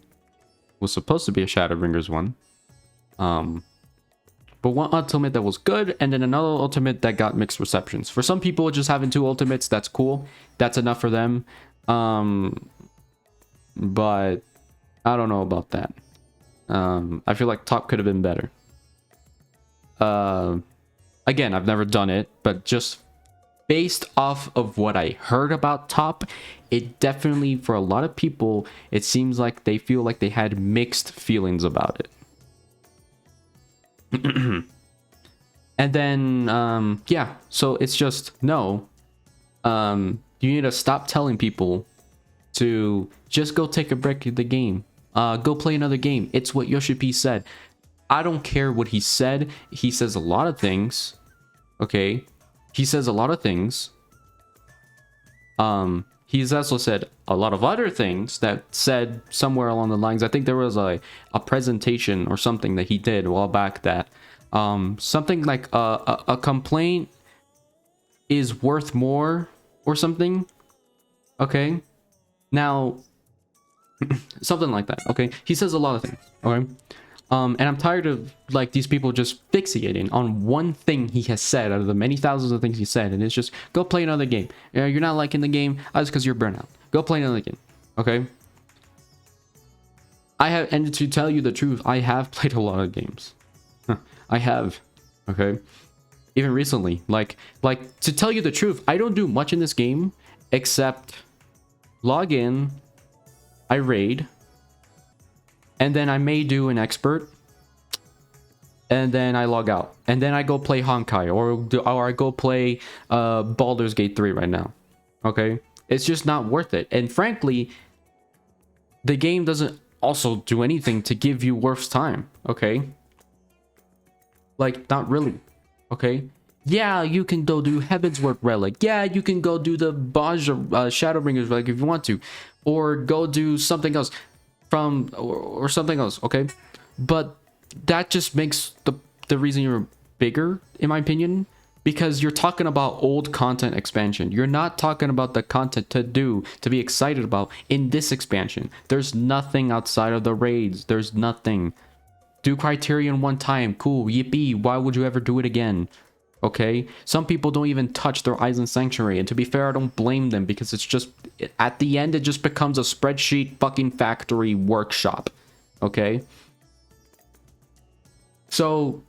was supposed to be a Shadowbringers one. But one ultimate that was good, and then another ultimate that got mixed receptions. For some people, just having 2 ultimates, that's cool. That's enough for them. But I don't know about that. I feel like top could have been better. Again, I've never done it, but just based off of what I heard about top, it definitely, for a lot of people, it seems like they feel like they had mixed feelings about it. And then, yeah, so it's just, no. You need to stop telling people to just go take a break in the game. Go play another game. It's what Yoshi P said. I don't care what he said. He says a lot of things. Okay? He says a lot of things. He's also said a lot of other things that said somewhere along the lines. I think there was a presentation or something that he did a while back that something like a complaint is worth more or something. Okay? Now, something like that. Okay? He says a lot of things. Okay? And I'm tired of like these people just fixating on one thing he has said out of the many thousands of things he said, and it's just go play another game. You're not liking the game, that's because you're burnt out. Go play another game. Okay. And to tell you the truth, I have played a lot of games. I have. Okay. Even recently, like to tell you the truth, I don't do much in this game except log in, I raid. And then I may do an expert. And then I log out. And then I go play Honkai. Or I go play Baldur's Gate 3 right now. Okay? It's just not worth it. And frankly, the game doesn't also do anything to give you worth time. Okay? Like, not really. Okay? Yeah, you can go do Heavensward Relic. Yeah, you can go do the Shadowbringers Relic if you want to. Or go do something else. Or something else, okay? But that just makes the reason you're bigger, in my opinion, because you're talking about old content expansion. You're not talking about the content to be excited about in this expansion. There's nothing outside of the raids. There's nothing. Do Criterion one time, cool, yippee. Why would you ever do it again? Okay, some people don't even touch their Island Sanctuary, and to be fair, I don't blame them, because it's just, at the end, it just becomes a spreadsheet fucking factory workshop. Okay, so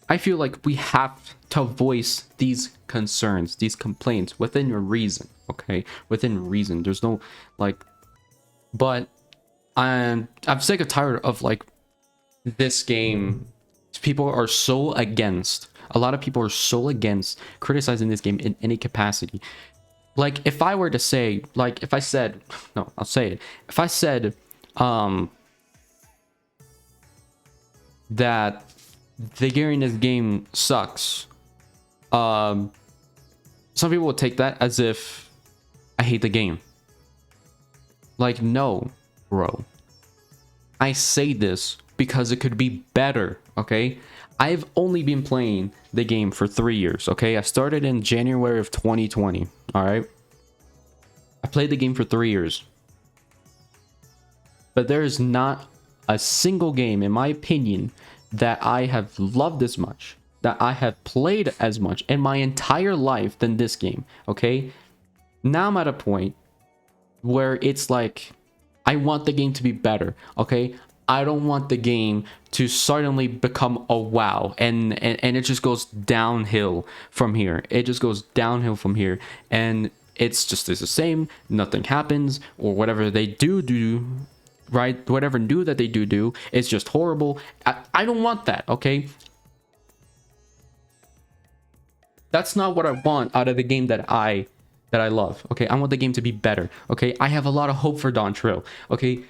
I feel like we have to voice these concerns, these complaints within reason. Okay, within reason. There's no like, but I'm sick and tired of like this game. People are so against, a lot of people are so against criticizing this game in any capacity. Like, if I were to say, like, if I said, no, I'll say it. If I said, that the gear in this game sucks, some people would take that as if I hate the game. Like, no, bro. I say this because it could be better, okay? I've only been playing the game for 3 years, okay? I started in January of 2020, all right? I played the game for 3 years. But there is not a single game, in my opinion, that I have loved as much, that I have played as much in my entire life than this game, okay? Now I'm at a point where it's like, I want the game to be better, okay? I don't want the game to suddenly become a WoW and it just goes downhill from here. It just goes downhill from here, and it's the same. Nothing happens, or whatever they do, right? Whatever new that they do, it's just horrible. I don't want that, okay? That's not what I want out of the game that I love. Okay, I want the game to be better. Okay, I have a lot of hope for Dawn Trail. Okay,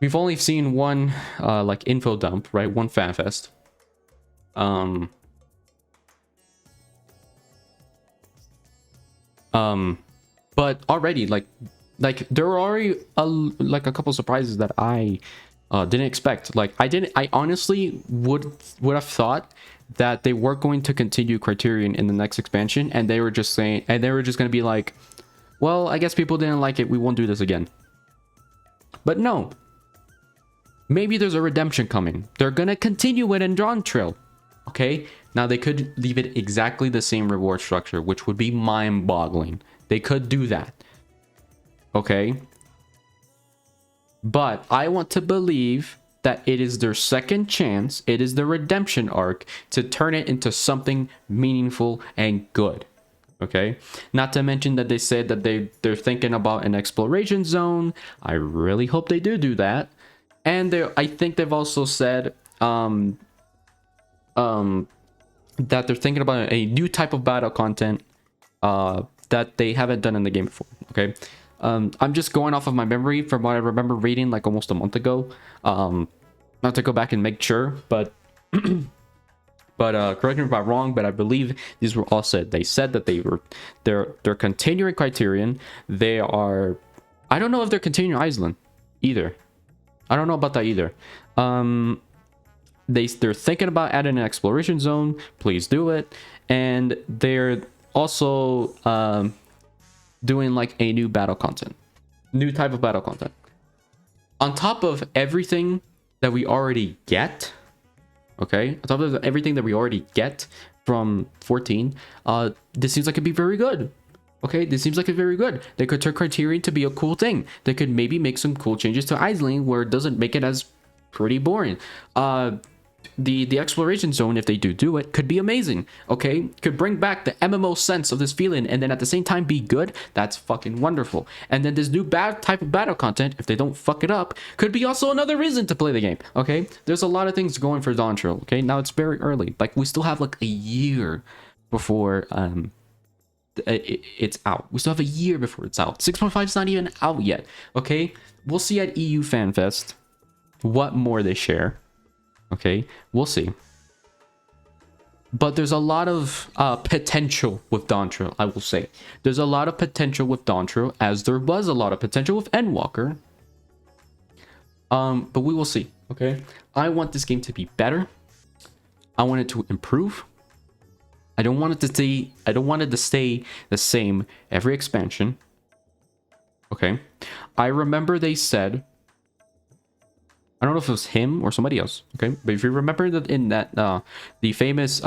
we've only seen one like info dump, right? One fan fest. But already like there were already like a couple surprises that I didn't expect. Like I honestly would have thought that they were going to continue Criterion in the next expansion, and they were just saying, and they were just going to be like, well, I guess people didn't like it, we won't do this again. But no, maybe there's a redemption coming. They're going to continue it in Dawn Trail. Okay, now they could leave it exactly the same reward structure, which would be mind-boggling. They could do that. Okay, but I want to believe that it is their second chance, it is the redemption arc, to turn it into something meaningful and good. Okay, not to mention that they said that they're thinking about an exploration zone. I really hope they do that. And I think they've also said that they're thinking about a new type of battle content that they haven't done in the game before. Okay, I'm just going off of my memory from what I remember reading like almost a month ago. Not to go back and make sure, but correct me if I'm wrong, but I believe these were all said. They said that they're continuing Criterion. They are, I don't know if they're continuing Iceland either. I don't know about that either. They're thinking about adding an exploration zone. Please do it. And they're also doing like a new battle content, new type of battle content on top of everything that we already get. Okay, on top of everything that we already get from 14, this seems like it'd be very good. Okay, this seems like it's very good. They could turn Criterion to be a cool thing. They could maybe make some cool changes to Island where it doesn't make it as pretty boring. The exploration zone, if they do it, could be amazing. Okay, could bring back the MMO sense of this feeling, and then at the same time be good. That's fucking wonderful. And then this new type of battle content, if they don't fuck it up, could be also another reason to play the game. Okay, there's a lot of things going for Dawn Trail. Okay, now it's very early. Like we still have like a year before it's out. We still have a year before it's out. 6.5 is not even out yet. Okay, we'll see at EU FanFest what more they share. Okay, we'll see. But there's a lot of potential with Dawn Trail, I will say. There's a lot of potential with Dawn Trail, as there was a lot of potential with Endwalker. But we will see, okay? I want this game to be better. I want it to improve. I don't want it to stay the same every expansion. Okay? I remember they said, I don't know if it was him or somebody else, okay? But if you remember that in that the famous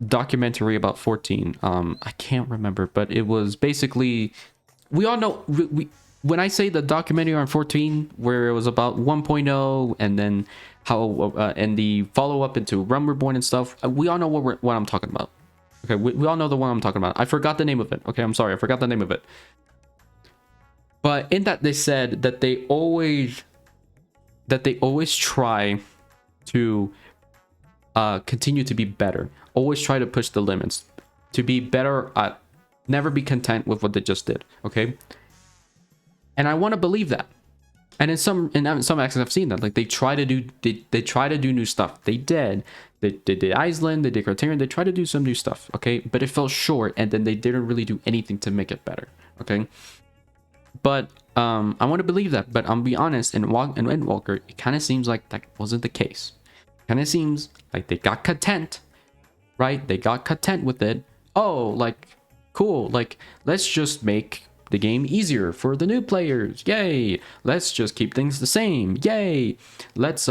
documentary about 14, I can't remember, but it was basically, we all know, when I say the documentary on 14 where it was about 1.0 and then how and the follow-up into Realm Reborn and stuff, we all know what I'm talking about. Okay, we all know the one I'm talking about. I forgot the name of it. Okay, I'm sorry, I forgot the name of it. But in that they said that they always try to continue to be better, always try to push the limits, to be better at, never be content with what they just did. Okay, and I want to believe that. And in some actions I've seen that, like they try to do new stuff. They did Iceland, they did Criterion, they tried to do some new stuff. Okay, but it fell short, and then they didn't really do anything to make it better. Okay, but I want to believe that, but I'll be honest, in Endwalker, it kind of seems like that wasn't the case. Kind of seems like they got content, right? They got content with it. Oh, like, cool. Like, let's just make the game easier for the new players. Yay. Let's just keep things the same. Yay. Let's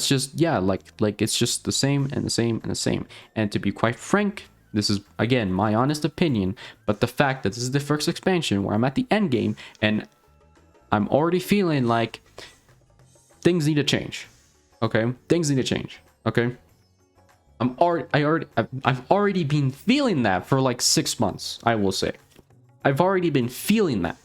just, yeah, like it's just the same and the same and the same. And to be quite frank, this is, again, my honest opinion, but the fact that this is the first expansion where I'm at the end game and I'm already feeling like things need to change. Okay? Things need to change. Okay? I've already been feeling that for like 6 months, I will say. I've already been feeling that.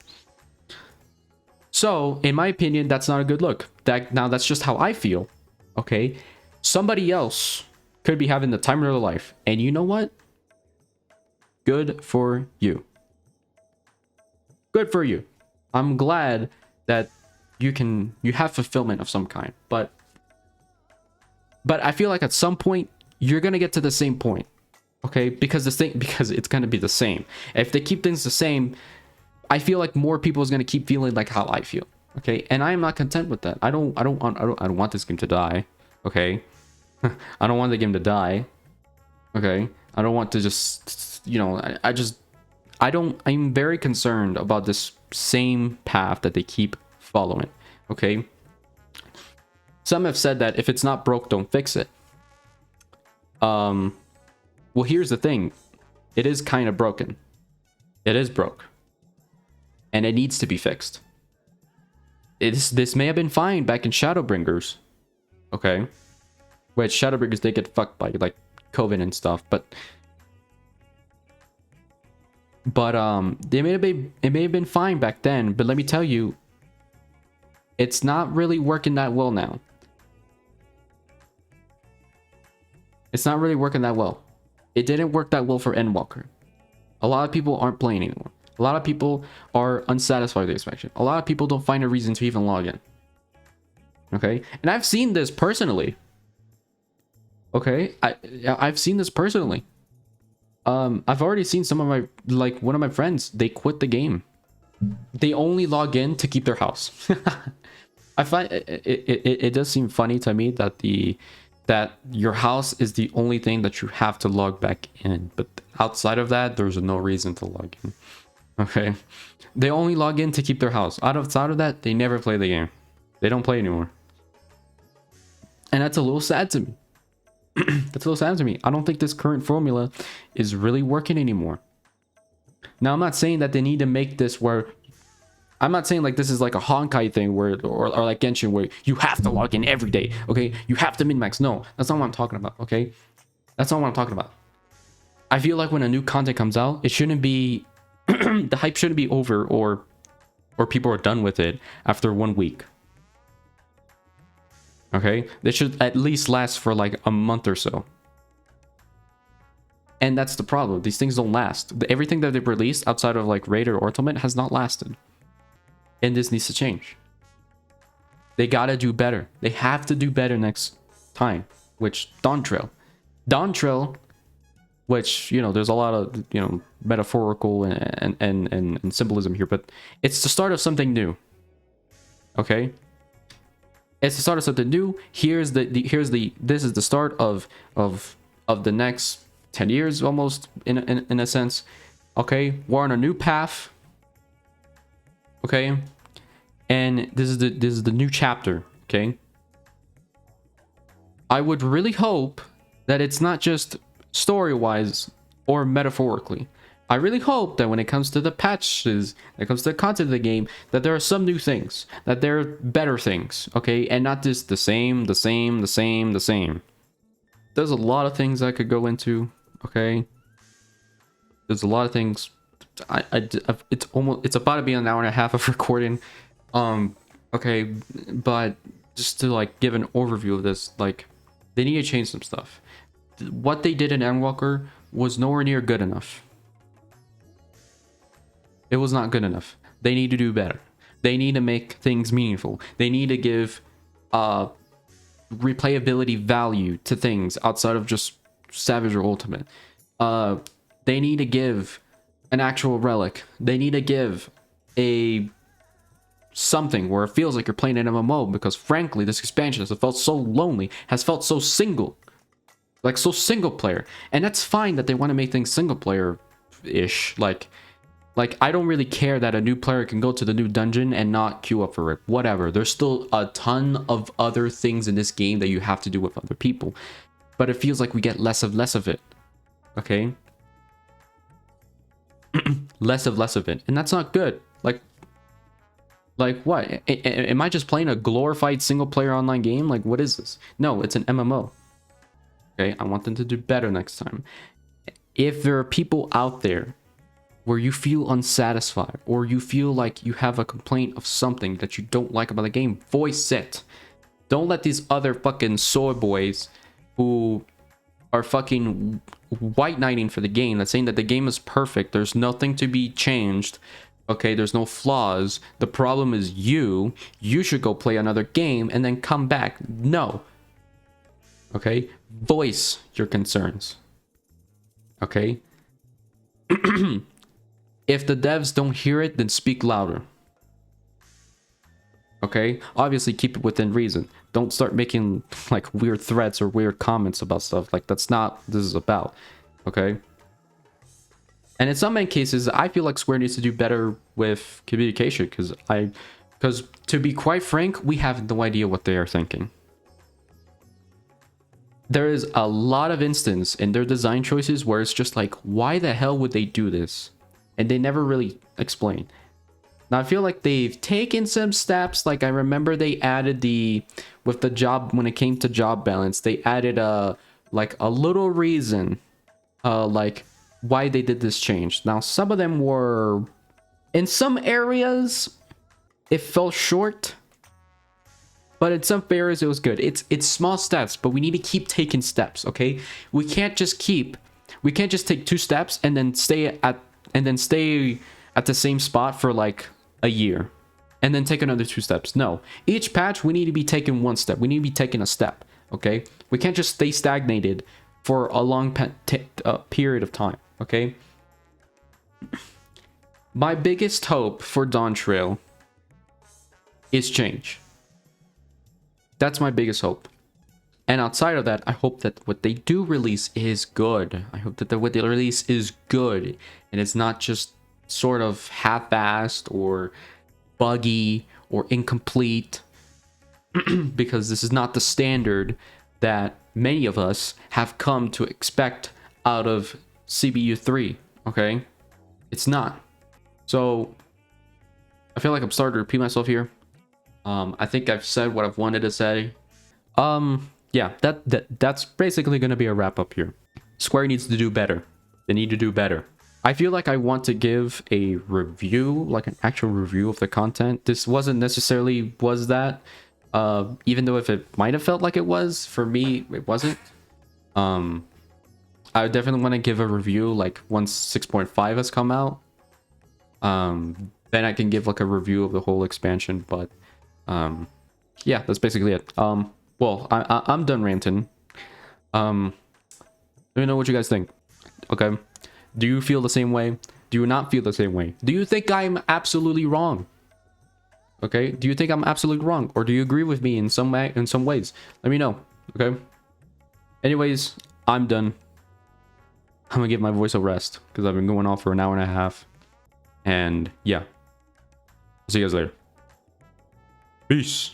So, in my opinion, that's not a good look. Now that's just how I feel. Okay? Somebody else could be having the time of their life. And you know what? Good for you. Good for you. I'm glad that you have fulfillment of some kind. But I feel like at some point you're gonna get to the same point. Okay? Because it's gonna be the same. If they keep things the same, I feel like more people is gonna keep feeling like how I feel. Okay? And I am not content with that. I don't want this game to die. Okay? I don't want the game to die. Okay? I don't want to just, you know, I'm very concerned about this same path that they keep following. Okay? Some have said that if it's not broke, don't fix it. Well, here's the thing. It is kind of broken. It is broke. And it needs to be fixed. This may have been fine back in Shadowbringers. Okay? Which Shadowbringers, they get fucked by like COVID and stuff, but it may have been fine back then, but let me tell you, it's not really working that well now. It's not really working that well. It didn't work that well for Endwalker. A lot of people aren't playing anymore. A lot of people are unsatisfied with the expansion. A lot of people don't find a reason to even log in. Okay? And I've seen this personally. Okay? I've seen this personally. I've already seen some of my, like, one of my friends, they quit the game. They only log in to keep their house. I find it does seem funny to me that your house is the only thing that you have to log back in, but outside of that, there's no reason to log in. Okay, they only log in to keep their house. Outside of that, they never play the game. They don't play anymore, and that's a little sad to me. That's a little sad to me. I don't think this current formula is really working anymore. Now, I'm not saying that they need to make this where, I'm not saying like this is like a Honkai thing where, or like Genshin, where you have to log in every day. Okay, you have to min-max. No, that's not what I'm talking about. Okay, that's not what I'm talking about. I feel like when a new content comes out, it shouldn't be the hype shouldn't be over, or people are done with it after 1 week. Okay, they should at least last for like a month or so. And that's the problem. These things don't last. Everything that they've released outside of like Raid or Ultimate has not lasted. And this needs to change. They gotta do better. They have to do better next time. Which, Dawn Trail, which, you know, there's a lot of, you know, metaphorical and symbolism here, but it's the start of something new. Okay? It's the start of something new. This is the start of the next 10 years almost, in a sense. Okay, we're on a new path. Okay, and this is the new chapter. Okay, I would really hope that it's not just story-wise or metaphorically. I really hope that when it comes to the patches, when it comes to the content of the game, that there are some new things, that there are better things, okay? And not just the same. There's a lot of things I could go into, okay? There's a lot of things. It's about to be an hour and a half of recording. Okay, but just to like give an overview of this, like, they need to change some stuff. What they did in Endwalker was nowhere near good enough. It was not good enough. They need to do better. They need to make things meaningful. They need to give replayability value to things outside of just Savage or Ultimate. They need to give an actual relic. They need to give something where it feels like you're playing an MMO, because frankly, this expansion has felt so lonely, has felt so single player. And that's fine that they want to make things single player-ish. Like, I don't really care that a new player can go to the new dungeon and not queue up for it. Whatever. There's still a ton of other things in this game that you have to do with other people. But it feels like we get less of it. Okay? less of it. And that's not good. Like what? Am I just playing a glorified single player online game? Like, what is this? No, it's an MMO. Okay? I want them to do better next time. If there are people out there where you feel unsatisfied, or you feel like you have a complaint of something that you don't like about the game, voice it. Don't let these other fucking soy boys who are fucking white knighting for the game. That's saying that the game is perfect. There's nothing to be changed. Okay, there's no flaws. The problem is you. You should go play another game and then come back. No. Okay? Voice your concerns. Okay? If the devs don't hear it, then speak louder. Okay? Obviously, keep it within reason. Don't start making like weird threats or weird comments about stuff. Like, that's not what this is about. Okay? And in some cases, I feel like Square needs to do better with communication because to be quite frank, we have no idea what they are thinking. There is a lot of instance in their design choices where it's just like, why the hell would they do this? And they never really explain. Now, I feel like they've taken some steps. Like, I remember they added with the job, when it came to job balance, they added like a little reason, like why they did this change. Now, some of them were, in some areas, it fell short. But in some areas, it was good. It's small steps, but we need to keep taking steps, okay? We can't just take 2 steps and then stay at the same spot for like a year and then take another 2 steps. No, each patch we need to be taking 1 step. We need to be taking a step, okay? We can't just stay stagnated for a long period of time, okay? My biggest hope for Dawn Trail is change. That's my biggest hope. And outside of that, I hope that what they do release is good. I hope that what they release is good and it's not just sort of half-assed or buggy or incomplete, because this is not the standard that many of us have come to expect out of CBU 3, okay? It's not. So I feel like I'm starting to repeat myself here. I think I've said what I've wanted to say. Yeah, that's basically going to be a wrap up here. Square needs to do better. They need to do better. I feel like I want to give a review, like an actual review of the content. This wasn't necessarily that, even though if it might have felt like it was, for me, it wasn't. I definitely want to give a review like once 6.5 has come out. Then I can give like a review of the whole expansion, but yeah, that's basically it. Well, I'm done ranting. Let me know what you guys think. Okay, do you feel the same way? Do you not feel the same way? Do you think I'm absolutely wrong? Okay, do you think I'm absolutely wrong, or do you agree with me in some ways? Let me know. Okay. Anyways, I'm done. I'm gonna give my voice a rest because I've been going off for an hour and a half. And yeah, see you guys later. Peace.